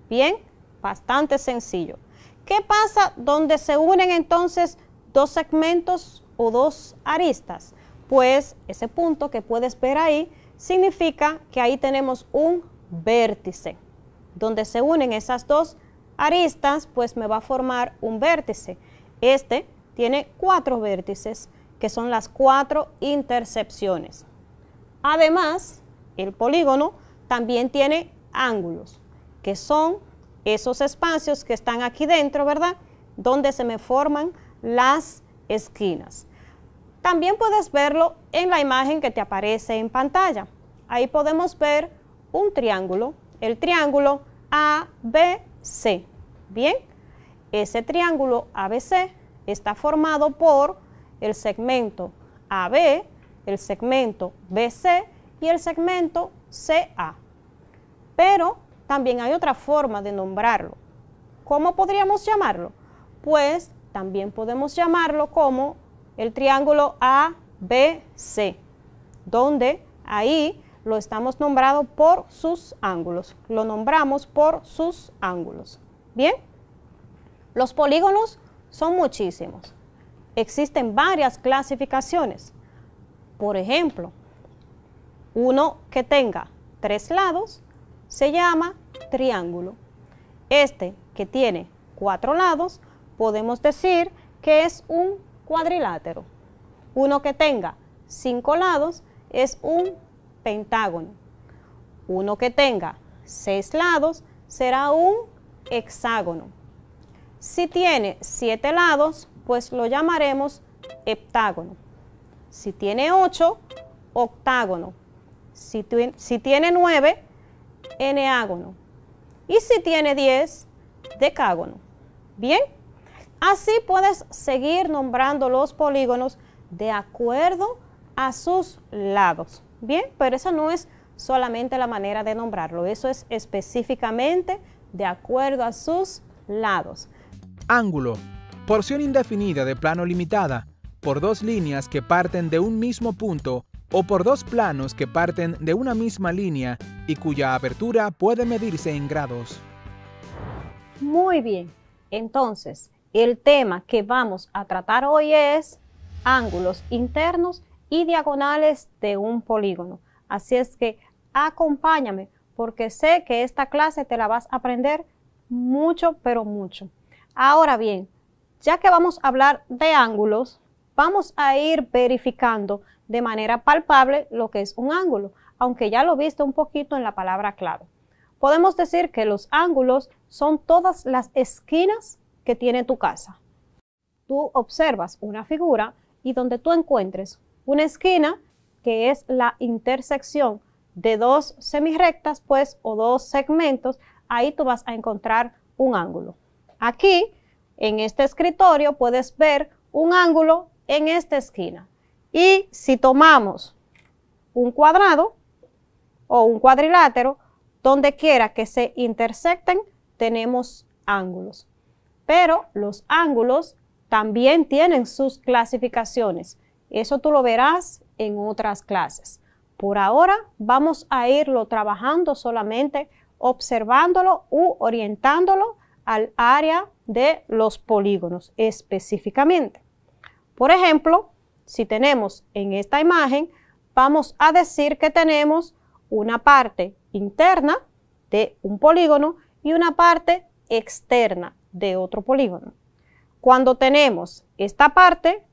Bien, bastante sencillo. ¿Qué pasa donde se unen entonces 2 segmentos o 2 aristas? Pues ese punto que puedes ver ahí significa que ahí tenemos un vértice. Donde se unen esas 2 aristas, pues me va a formar un vértice. Este tiene 4 vértices, que son las 4 intersecciones. Además, el polígono también tiene ángulos, que son esos espacios que están aquí dentro, ¿verdad?, donde se me forman las esquinas. También puedes verlo en la imagen que te aparece en pantalla. Ahí podemos ver un triángulo, el triángulo ABC. Bien, ese triángulo ABC está formado por el segmento AB, el segmento BC y el segmento CA. Pero también hay otra forma de nombrarlo. ¿Cómo podríamos llamarlo? Pues también podemos llamarlo como el triángulo ABC, donde ahí lo estamos nombrando por sus ángulos. Lo nombramos por sus ángulos. Bien, los polígonos son muchísimos. Existen varias clasificaciones. Por ejemplo, uno que tenga 3 lados se llama triángulo. Este que tiene 4 lados podemos decir que es un cuadrilátero. Uno que tenga 5 lados es un pentágono. Uno que tenga 6 lados será un hexágono. Si tiene 7 lados, pues lo llamaremos heptágono. Si tiene 8, octágono. Si tiene 9, eneágono. Y si tiene 10, decágono. Bien, así puedes seguir nombrando los polígonos de acuerdo a sus lados. Bien, pero esa no es solamente la manera de nombrarlo, eso es específicamente de acuerdo a sus lados. Ángulo, porción indefinida de plano limitada, por dos líneas que parten de un mismo punto o por dos planos que parten de una misma línea y cuya abertura puede medirse en grados. Muy bien, entonces el tema que vamos a tratar hoy es ángulos internos y diagonales de un polígono. Así es que acompáñame porque sé que esta clase te la vas a aprender mucho, pero mucho. Ahora bien, ya que vamos a hablar de ángulos, vamos a ir verificando de manera palpable lo que es un ángulo, aunque ya lo viste un poquito en la palabra clave. Podemos decir que los ángulos son todas las esquinas que tiene tu casa. Tú observas una figura y donde tú encuentres una esquina, que es la intersección de dos semirrectas, pues, o dos segmentos, ahí tú vas a encontrar un ángulo. Aquí, en este escritorio, puedes ver un ángulo en esta esquina. Y si tomamos un cuadrado o un cuadrilátero, donde quiera que se intersecten, tenemos ángulos. Pero los ángulos también tienen sus clasificaciones. Eso tú lo verás en otras clases. Por ahora vamos a irlo trabajando solamente observándolo u orientándolo al área de los polígonos específicamente. Por ejemplo, si tenemos en esta imagen, vamos a decir que tenemos una parte interna de un polígono y una parte externa de otro polígono. Cuando tenemos esta parte,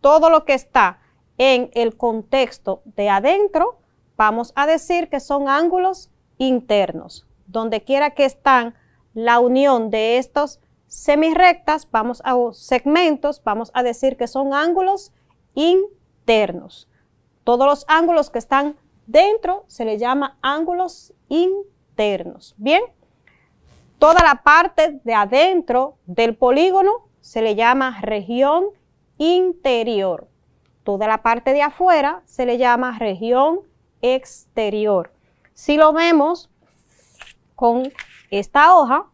todo lo que está en el contexto de adentro, vamos a decir que son ángulos internos. Donde quiera que están la unión de estos semirrectas, segmentos, vamos a decir que son ángulos internos. Todos los ángulos que están dentro se les llama ángulos internos. Bien, toda la parte de adentro del polígono se le llama región interior. Toda la parte de afuera se le llama región exterior. Si lo vemos con esta hoja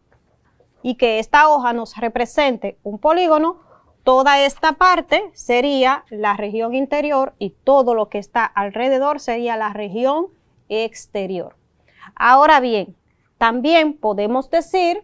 y que esta hoja nos represente un polígono, toda esta parte sería la región interior y todo lo que está alrededor sería la región exterior. Ahora bien, también podemos decir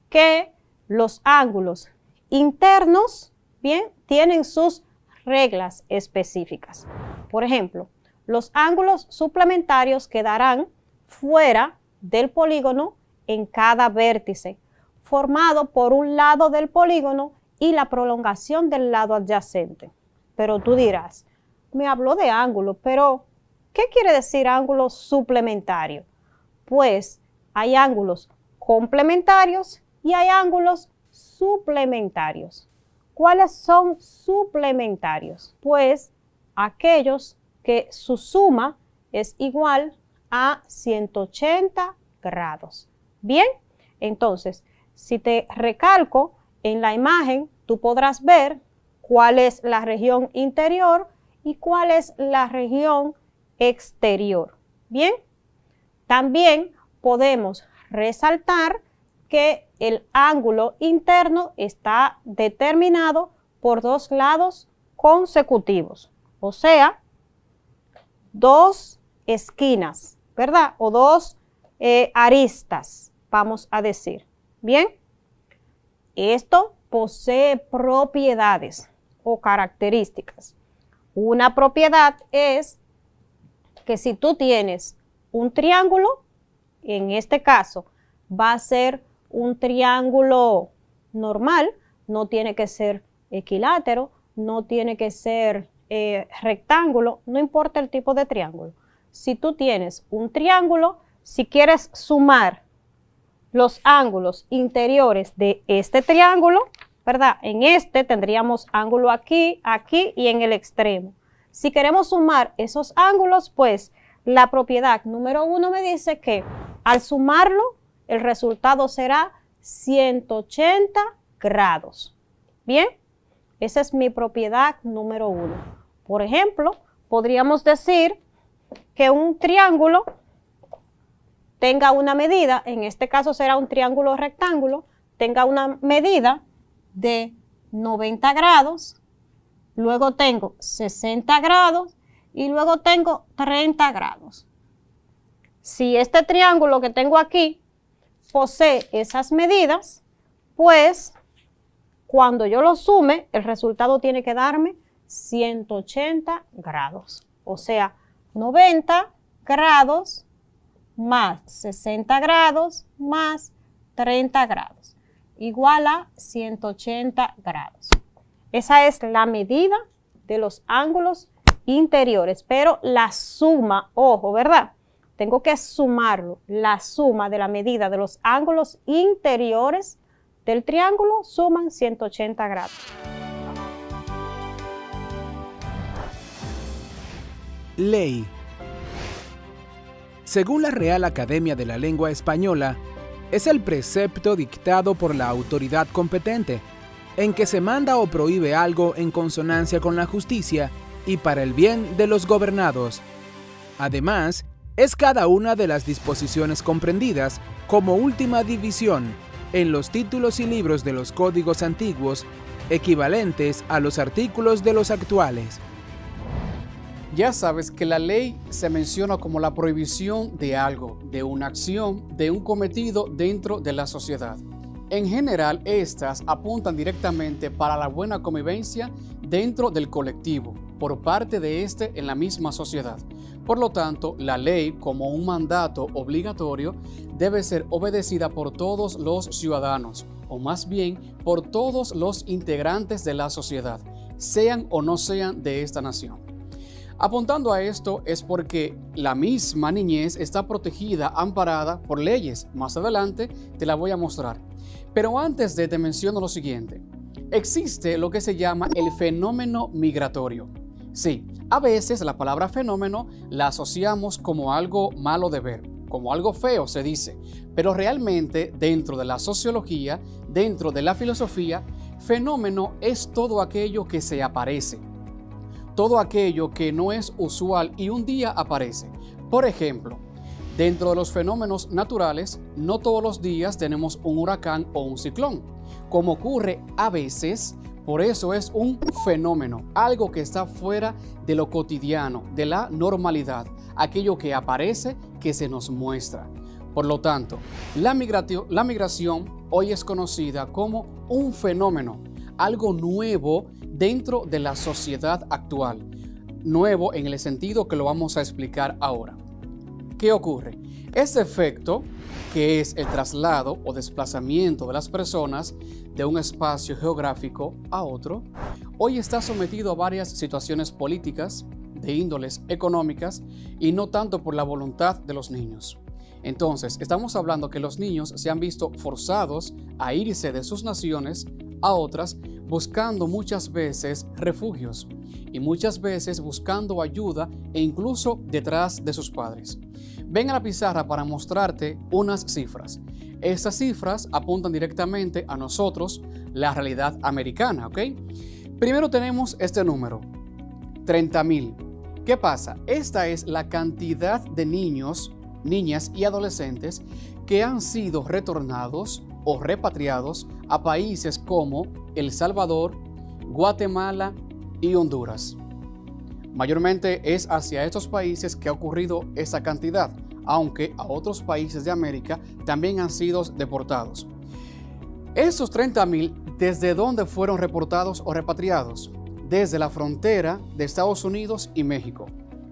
que los ángulos internos, bien, tienen sus reglas específicas. Por ejemplo, los ángulos suplementarios quedarán fuera del polígono en cada vértice, formado por un lado del polígono y la prolongación del lado adyacente. Pero tú dirás, me habló de ángulo, pero ¿qué quiere decir ángulo suplementario? Pues hay ángulos complementarios y hay ángulos suplementarios. ¿Cuáles son suplementarios? Pues aquellos que su suma es igual a 180 grados. Bien, entonces, si te recalco en la imagen, tú podrás ver cuál es la región interior y cuál es la región exterior. Bien, también podemos resaltar que el ángulo interno está determinado por dos lados consecutivos, o sea, dos esquinas, ¿verdad? O dos aristas, vamos a decir. Bien, esto posee propiedades o características. Una propiedad es que si tú tienes un triángulo, en este caso va a ser un triángulo normal, no tiene que ser equilátero, no tiene que ser rectángulo, no importa el tipo de triángulo. Si tú tienes un triángulo, si quieres sumar los ángulos interiores de este triángulo, ¿verdad? En este tendríamos ángulo aquí, aquí y en el extremo. Si queremos sumar esos ángulos, pues la propiedad número 1 me dice que al sumarlo, el resultado será 180 grados. Bien, esa es mi propiedad número 1. Por ejemplo, podríamos decir que un triángulo tenga una medida, en este caso será un triángulo rectángulo, tenga una medida de 90 grados, luego tengo 60 grados y luego tengo 30 grados. Si este triángulo que tengo aquí posee esas medidas, pues cuando yo lo sume, el resultado tiene que darme 180 grados. O sea, 90 grados más 60 grados más 30 grados, igual a 180 grados. Esa es la medida de los ángulos interiores, pero la suma, ojo, ¿verdad? Tengo que sumarlo, la suma de la medida de los ángulos interiores del triángulo suman 180 grados. Ley. Según la Real Academia de la Lengua Española, es el precepto dictado por la autoridad competente, en que se manda o prohíbe algo en consonancia con la justicia y para el bien de los gobernados. Además, es cada una de las disposiciones comprendidas como última división en los títulos y libros de los códigos antiguos, equivalentes a los artículos de los actuales. Ya sabes que la ley se menciona como la prohibición de algo, de una acción, de un cometido dentro de la sociedad. En general, estas apuntan directamente para la buena convivencia dentro del colectivo, por parte de este en la misma sociedad. Por lo tanto, la ley, como un mandato obligatorio, debe ser obedecida por todos los ciudadanos, o más bien por todos los integrantes de la sociedad, sean o no sean de esta nación. Apuntando a esto es porque la misma niñez está protegida, amparada por leyes. Más adelante te la voy a mostrar. Pero antes te menciono lo siguiente. Existe lo que se llama el fenómeno migratorio. Sí, a veces la palabra fenómeno la asociamos como algo malo de ver, como algo feo se dice, pero realmente dentro de la sociología, dentro de la filosofía, fenómeno es todo aquello que se aparece. Todo aquello que no es usual y un día aparece. Por ejemplo, dentro de los fenómenos naturales, no todos los días tenemos un huracán o un ciclón, como ocurre a veces. Por eso es un fenómeno, algo que está fuera de lo cotidiano, de la normalidad, aquello que aparece, que se nos muestra. Por lo tanto, la migración hoy es conocida como un fenómeno, algo nuevo dentro de la sociedad actual. Nuevo en el sentido que lo vamos a explicar ahora. ¿Qué ocurre? Este efecto, que es el traslado o desplazamiento de las personas de un espacio geográfico a otro, hoy está sometido a varias situaciones políticas, de índoles económicas y no tanto por la voluntad de los niños. Entonces, estamos hablando que los niños se han visto forzados a irse de sus naciones a otras, buscando muchas veces refugios y muchas veces buscando ayuda e incluso detrás de sus padres. Ven a la pizarra para mostrarte unas cifras. Estas cifras apuntan directamente a nosotros, la realidad americana, ¿ok? Primero tenemos este número, 30,000. ¿Qué pasa? Esta es la cantidad de niños, niñas y adolescentes que han sido retornados o repatriados a países como El Salvador, Guatemala y Honduras. Mayormente es hacia estos países que ha ocurrido esa cantidad, aunque a otros países de América también han sido deportados. Estos 30,000, ¿desde dónde fueron reportados o repatriados? desde la frontera de Estados Unidos y México.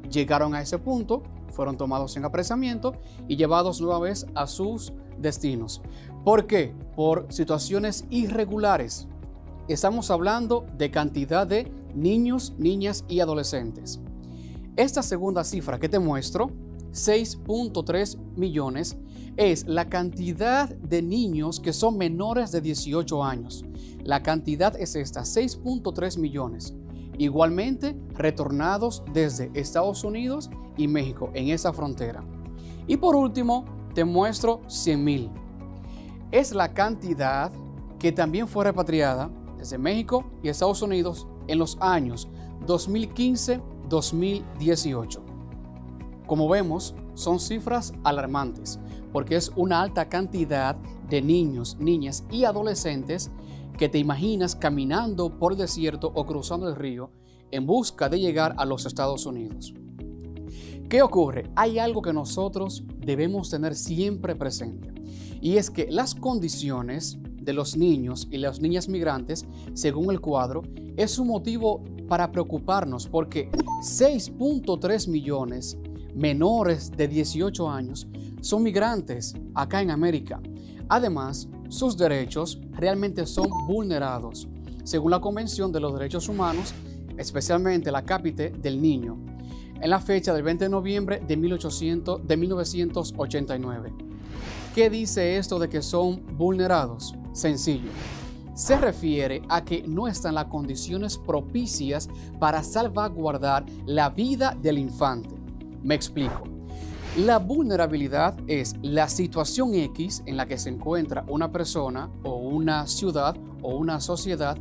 Llegaron a ese punto, fueron tomados en apresamiento y llevados nueva vez a sus destinos. ¿Por qué? Por situaciones irregulares. Estamos hablando de cantidad de niños, niñas y adolescentes. Esta segunda cifra que te muestro, 6.3 millones, es la cantidad de niños que son menores de 18 años. La cantidad es esta, 6.3 millones. Igualmente retornados desde Estados Unidos y México en esa frontera. Y por último, te muestro 100,000. Es la cantidad que también fue repatriada desde México y Estados Unidos en los años 2015-2018. Como vemos, son cifras alarmantes porque es una alta cantidad de niños, niñas y adolescentes que te imaginas caminando por el desierto o cruzando el río en busca de llegar a los Estados Unidos. ¿Qué ocurre? Hay algo que nosotros debemos tener siempre presente, y es que las condiciones de los niños y las niñas migrantes, según el cuadro, es un motivo para preocuparnos porque 6.3 millones menores de 18 años son migrantes acá en América. Además, sus derechos realmente son vulnerados, según la Convención de los Derechos Humanos, especialmente la Capite del Niño, en la fecha del 20 de noviembre de 1989. ¿Qué dice esto de que son vulnerados? Sencillo. Se refiere a que no están las condiciones propicias para salvaguardar la vida del infante. Me explico. La vulnerabilidad es la situación X en la que se encuentra una persona o una ciudad o una sociedad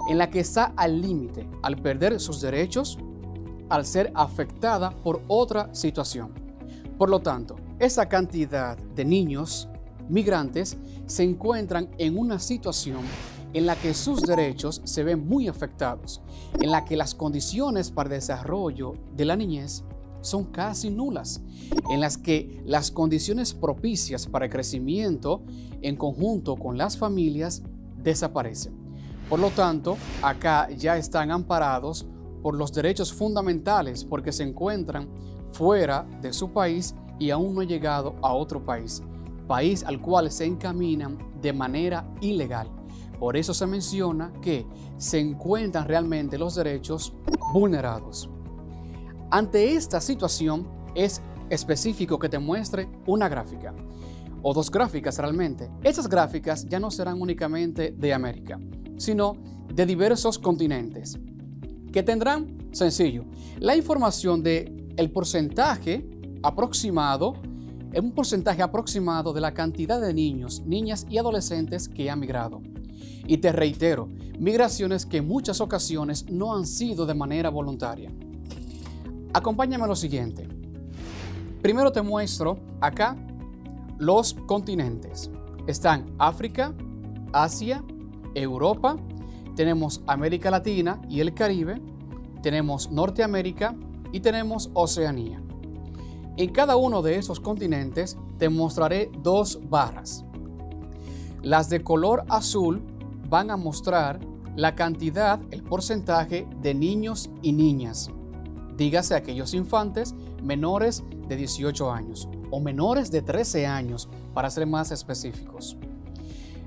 en la que está al límite al perder sus derechos, al ser afectada por otra situación. Por lo tanto, esa cantidad de niños migrantes se encuentran en una situación en la que sus derechos se ven muy afectados, en la que las condiciones para el desarrollo de la niñez son casi nulas, en las que las condiciones propicias para el crecimiento en conjunto con las familias desaparecen. Por lo tanto, acá ya están amparados por los derechos fundamentales porque se encuentran fuera de su país y aún no han llegado a otro país al cual se encaminan de manera ilegal. Por eso se menciona que se encuentran realmente los derechos vulnerados. Ante esta situación es específico que te muestre una gráfica o dos gráficas realmente. Estas gráficas ya no serán únicamente de América, sino de diversos continentes. ¿Qué tendrán? Sencillo, la información de el porcentaje aproximado, un porcentaje aproximado de la cantidad de niños, niñas y adolescentes que han migrado. Y te reitero, migraciones que en muchas ocasiones no han sido de manera voluntaria. Acompáñame a lo siguiente. Primero te muestro acá los continentes. Están África, Asia, Europa, tenemos América Latina y el Caribe, tenemos Norteamérica y tenemos Oceanía. En cada uno de esos continentes te mostraré dos barras. Las de color azul van a mostrar la cantidad, el porcentaje de niños y niñas. Dígase aquellos infantes menores de 18 años o menores de 13 años, para ser más específicos.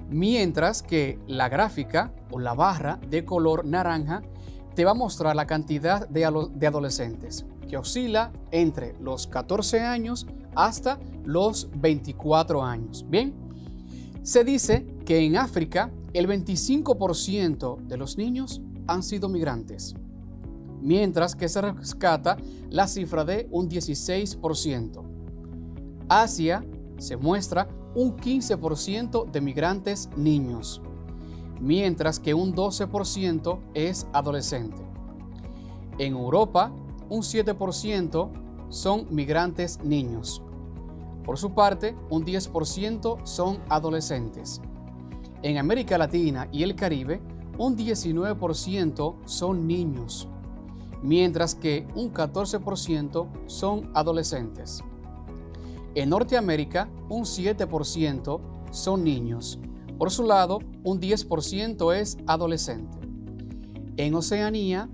Mientras que la gráfica o la barra de color naranja te va a mostrar la cantidad de adolescentes, que oscila entre los 14 años hasta los 24 años. Bien, se dice que en África el 25% de los niños han sido migrantes, mientras que se rescata la cifra de un 16%. Asia se muestra un 15% de migrantes niños, mientras que un 12% es adolescente. En Europa, un 7% son migrantes niños. Por su parte, un 10% son adolescentes. En América Latina y el Caribe, un 19% son niños, mientras que un 14% son adolescentes. En Norteamérica, un 7% son niños. Por su lado, un 10% es adolescente. En Oceanía,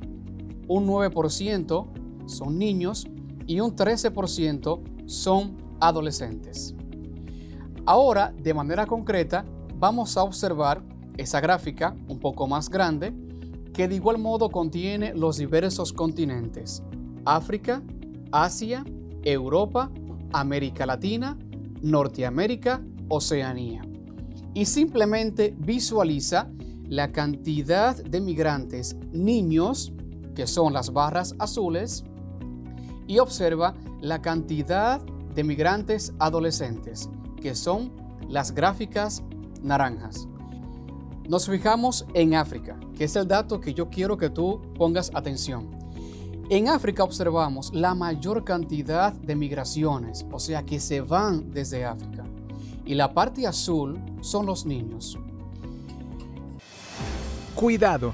un 9% son niños y un 13% son adolescentes. Ahora, de manera concreta, vamos a observar esa gráfica un poco más grande que de igual modo contiene los diversos continentes: África, Asia, Europa, América Latina, Norteamérica, Oceanía. Y simplemente visualiza la cantidad de migrantes niños, que son las barras azules, y observa la cantidad de migrantes adolescentes, que son las gráficas naranjas. Nos fijamos en África, que es el dato que yo quiero que tú pongas atención. En África observamos la mayor cantidad de migraciones, o sea que se van desde África. Y la parte azul son los niños. Cuidado.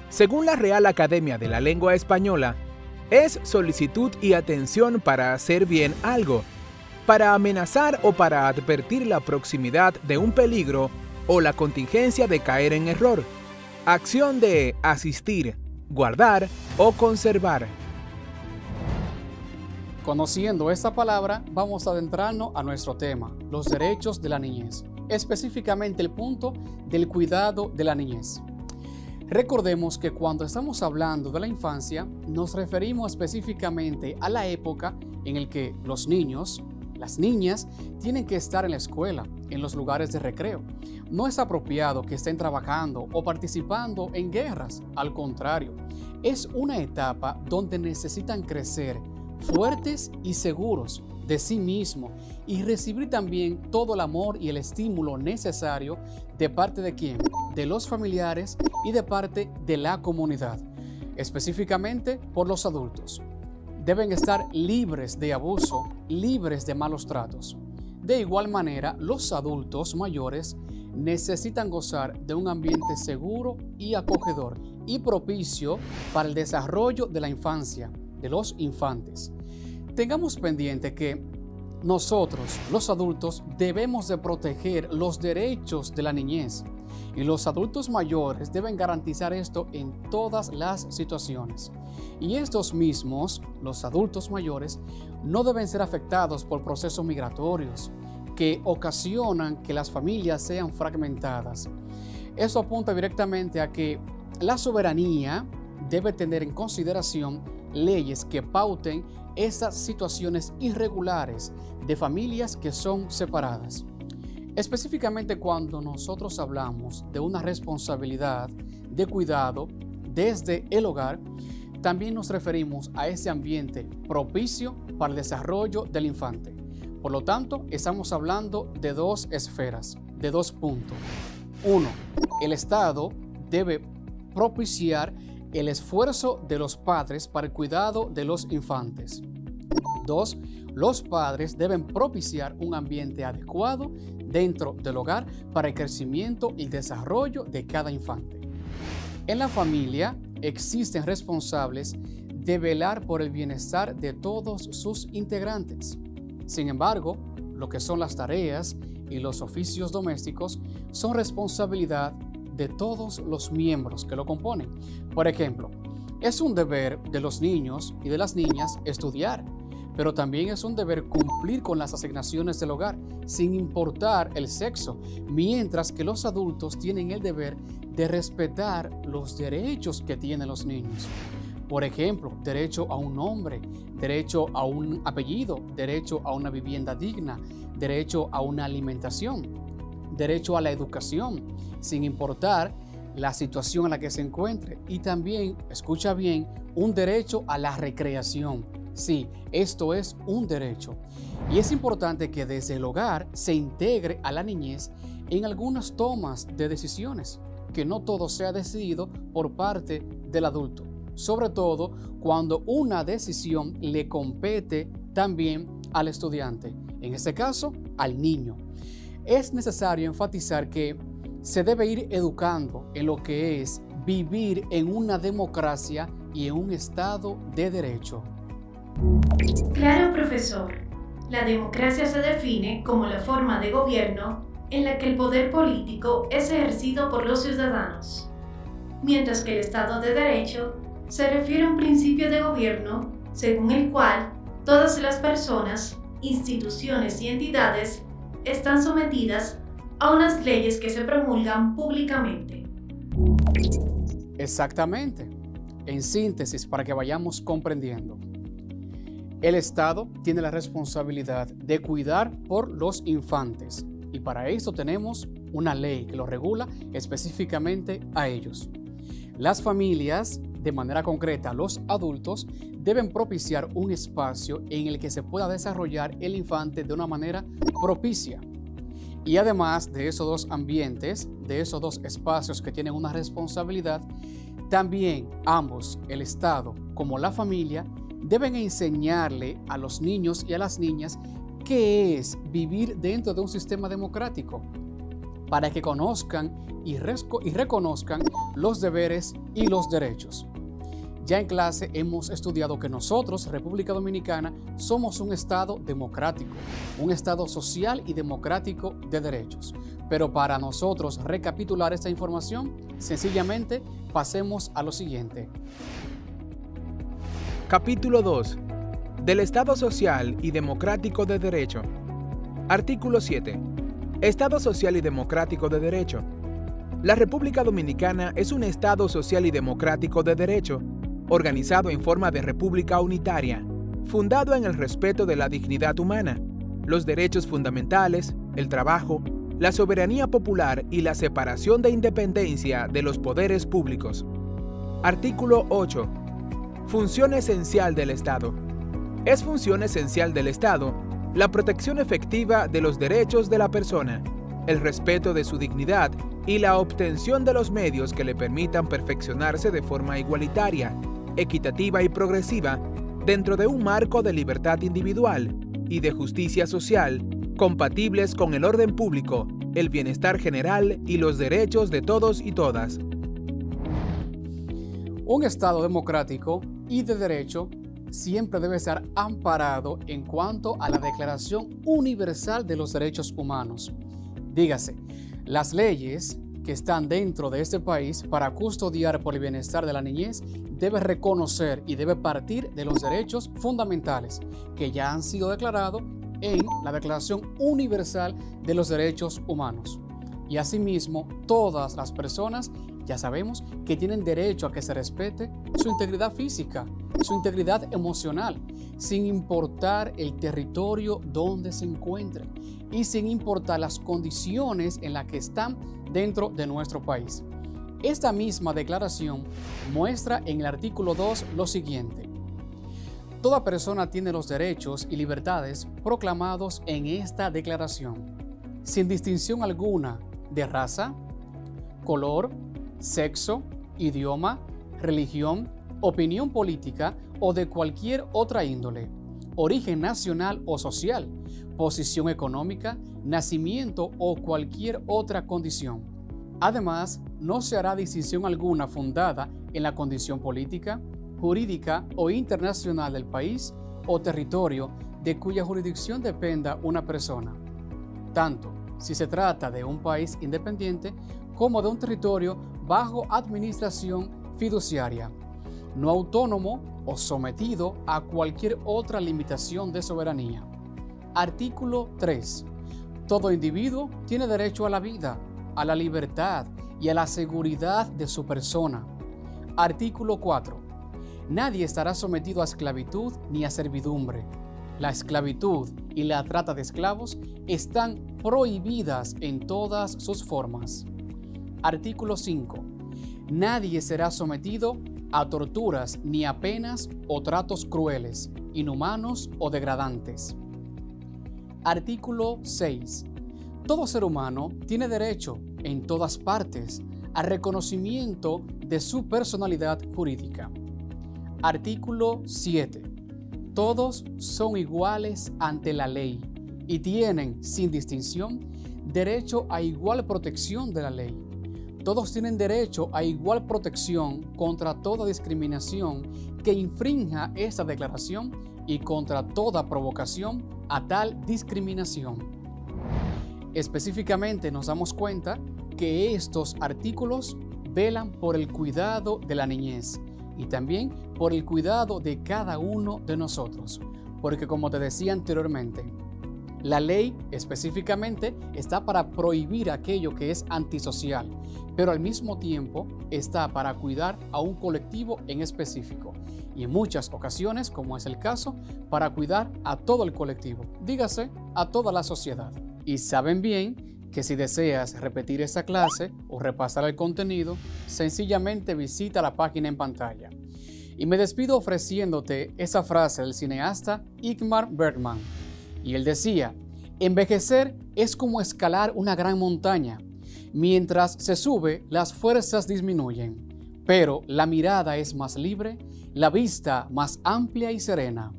Según la Real Academia de la Lengua Española, es solicitud y atención para hacer bien algo, para amenazar o para advertir la proximidad de un peligro o la contingencia de caer en error. Acción de asistir, guardar o conservar. Conociendo esta palabra, vamos a adentrarnos a nuestro tema, los derechos de la niñez, específicamente el punto del cuidado de la niñez. Recordemos que cuando estamos hablando de la infancia, nos referimos específicamente a la época en la que los niños, las niñas, tienen que estar en la escuela, en los lugares de recreo. No es apropiado que estén trabajando o participando en guerras, al contrario, es una etapa donde necesitan crecer fuertes y seguros de sí mismos y recibir también todo el amor y el estímulo necesario de parte de quién, de los familiares y de parte de la comunidad, específicamente por los adultos. Deben estar libres de abuso, libres de malos tratos. De igual manera, los adultos mayores necesitan gozar de un ambiente seguro y acogedor y propicio para el desarrollo de la infancia, de los infantes. Tengamos pendiente que nosotros, los adultos, debemos de proteger los derechos de la niñez y los adultos mayores deben garantizar esto en todas las situaciones. Y estos mismos, los adultos mayores, no deben ser afectados por procesos migratorios que ocasionan que las familias sean fragmentadas. Eso apunta directamente a que la soberanía debe tener en consideración leyes que pauten esas situaciones irregulares de familias que son separadas. Específicamente cuando nosotros hablamos de una responsabilidad de cuidado desde el hogar, también nos referimos a ese ambiente propicio para el desarrollo del infante. Por lo tanto, estamos hablando de dos esferas, de dos puntos. Uno, el Estado debe propiciar el esfuerzo de los padres para el cuidado de los infantes. 2. Los padres deben propiciar un ambiente adecuado dentro del hogar para el crecimiento y desarrollo de cada infante. En la familia existen responsables de velar por el bienestar de todos sus integrantes. Sin embargo, lo que son las tareas y los oficios domésticos son responsabilidad de todos los miembros que lo componen. Por ejemplo, es un deber de los niños y de las niñas estudiar, pero también es un deber cumplir con las asignaciones del hogar, sin importar el sexo, mientras que los adultos tienen el deber de respetar los derechos que tienen los niños. Por ejemplo, derecho a un nombre, derecho a un apellido, derecho a una vivienda digna, derecho a una alimentación, derecho a la educación, sin importar la situación en la que se encuentre. Y también, escucha bien, un derecho a la recreación. Sí, esto es un derecho. Y es importante que desde el hogar se integre a la niñez en algunas tomas de decisiones, que no todo sea decidido por parte del adulto, sobre todo cuando una decisión le compete también al estudiante, en este caso al niño. Es necesario enfatizar que se debe ir educando en lo que es vivir en una democracia y en un Estado de derecho. Claro, profesor. La democracia se define como la forma de gobierno en la que el poder político es ejercido por los ciudadanos. mientras que el Estado de Derecho se refiere a un principio de gobierno según el cual todas las personas, instituciones y entidades están sometidas a unas leyes que se promulgan públicamente. Exactamente. En síntesis, para que vayamos comprendiendo. El Estado tiene la responsabilidad de cuidar por los infantes y para eso tenemos una ley que lo regula específicamente a ellos. Las familias, de manera concreta los adultos, deben propiciar un espacio en el que se pueda desarrollar el infante de una manera propicia. Y además de esos dos ambientes, de esos dos espacios que tienen una responsabilidad, también ambos, el Estado como la familia, deben enseñarle a los niños y a las niñas qué es vivir dentro de un sistema democrático, para que conozcan y reconozcan los deberes y los derechos. Ya en clase hemos estudiado que nosotros, República Dominicana, somos un Estado democrático, un Estado social y democrático de derechos. Pero para nosotros recapitular esta información, sencillamente pasemos a lo siguiente. Capítulo 2. Del Estado Social y Democrático de Derecho. Artículo 7. Estado Social y Democrático de Derecho. La República Dominicana es un Estado social y democrático de derecho, organizado en forma de república unitaria, fundado en el respeto de la dignidad humana, los derechos fundamentales, el trabajo, la soberanía popular y la separación de independencia de los poderes públicos. Artículo 8. Función esencial del Estado. Es función esencial del Estado la protección efectiva de los derechos de la persona, el respeto de su dignidad y la obtención de los medios que le permitan perfeccionarse de forma igualitaria, equitativa y progresiva dentro de un marco de libertad individual y de justicia social compatibles con el orden público, el bienestar general y los derechos de todos y todas. Un Estado democrático y de derecho siempre debe estar amparado en cuanto a la Declaración Universal de los Derechos Humanos. Dígase, las leyes que están dentro de este país para custodiar por el bienestar de la niñez debe reconocer y debe partir de los derechos fundamentales que ya han sido declarados en la Declaración Universal de los Derechos Humanos. Y asimismo, todas las personas ya sabemos que tienen derecho a que se respete su integridad física, su integridad emocional, sin importar el territorio donde se encuentren y sin importar las condiciones en las que están dentro de nuestro país. Esta misma declaración muestra en el artículo 2 lo siguiente. Toda persona tiene los derechos y libertades proclamados en esta declaración, sin distinción alguna de raza, color, sexo, idioma, religión, opinión política o de cualquier otra índole, origen nacional o social, posición económica, nacimiento o cualquier otra condición. Además, no se hará distinción alguna fundada en la condición política, jurídica o internacional del país o territorio de cuya jurisdicción dependa una persona, tanto si se trata de un país independiente como de un territorio bajo administración fiduciaria, no autónomo o sometido a cualquier otra limitación de soberanía. Artículo 3. Todo individuo tiene derecho a la vida, a la libertad y a la seguridad de su persona. Artículo 4. Nadie estará sometido a esclavitud ni a servidumbre. La esclavitud y la trata de esclavos están prohibidas en todas sus formas. Artículo 5. Nadie será sometido a torturas ni a penas o tratos crueles, inhumanos o degradantes. Artículo 6. Todo ser humano tiene derecho, en todas partes, al reconocimiento de su personalidad jurídica. Artículo 7. Todos son iguales ante la ley y tienen, sin distinción, derecho a igual protección de la ley. Todos tienen derecho a igual protección contra toda discriminación que infrinja esta declaración y contra toda provocación a tal discriminación. Específicamente nos damos cuenta que estos artículos velan por el cuidado de la niñez y también por el cuidado de cada uno de nosotros. Porque como te decía anteriormente, la ley específicamente está para prohibir aquello que es antisocial, pero al mismo tiempo está para cuidar a un colectivo en específico y en muchas ocasiones, como es el caso, para cuidar a todo el colectivo, dígase a toda la sociedad. Y saben bien que si deseas repetir esta clase o repasar el contenido, sencillamente visita la página en pantalla. Y me despido ofreciéndote esa frase del cineasta Ingmar Bergman. Y él decía, envejecer es como escalar una gran montaña. Mientras se sube, las fuerzas disminuyen, pero la mirada es más libre, la vista más amplia y serena.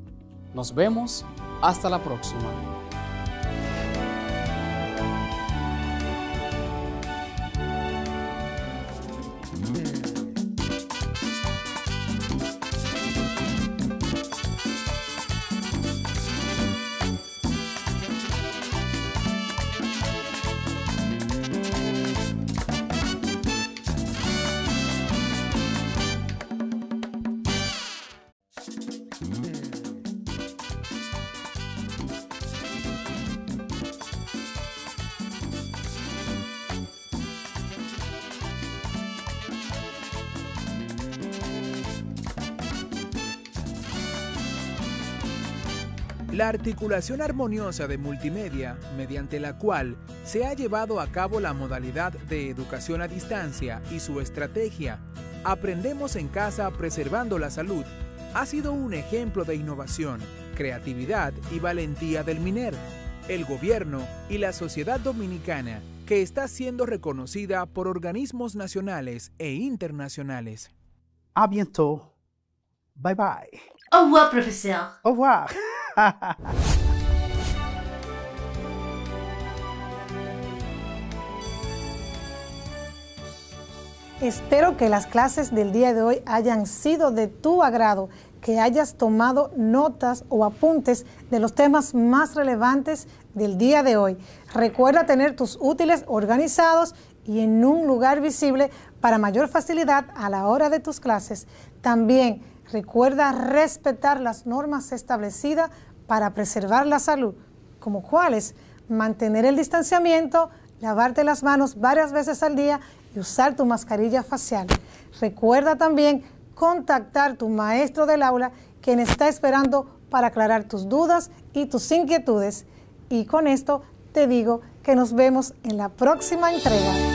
Nos vemos hasta la próxima. La articulación armoniosa de multimedia, mediante la cual se ha llevado a cabo la modalidad de educación a distancia y su estrategia, Aprendemos en Casa Preservando la Salud, ha sido un ejemplo de innovación, creatividad y valentía del MINER, el gobierno y la sociedad dominicana, que está siendo reconocida por organismos nacionales e internacionales. A bientôt. Bye bye. Au revoir, profesor. Au revoir. Espero que las clases del día de hoy hayan sido de tu agrado, que hayas tomado notas o apuntes de los temas más relevantes del día de hoy. Recuerda tener tus útiles organizados y en un lugar visible para mayor facilidad a la hora de tus clases. También recuerda respetar las normas establecidas para preservar la salud, como cuáles: mantener el distanciamiento, lavarte las manos varias veces al día y usar tu mascarilla facial. Recuerda también contactar a tu maestro del aula, quien está esperando para aclarar tus dudas y tus inquietudes. Y con esto te digo que nos vemos en la próxima entrega.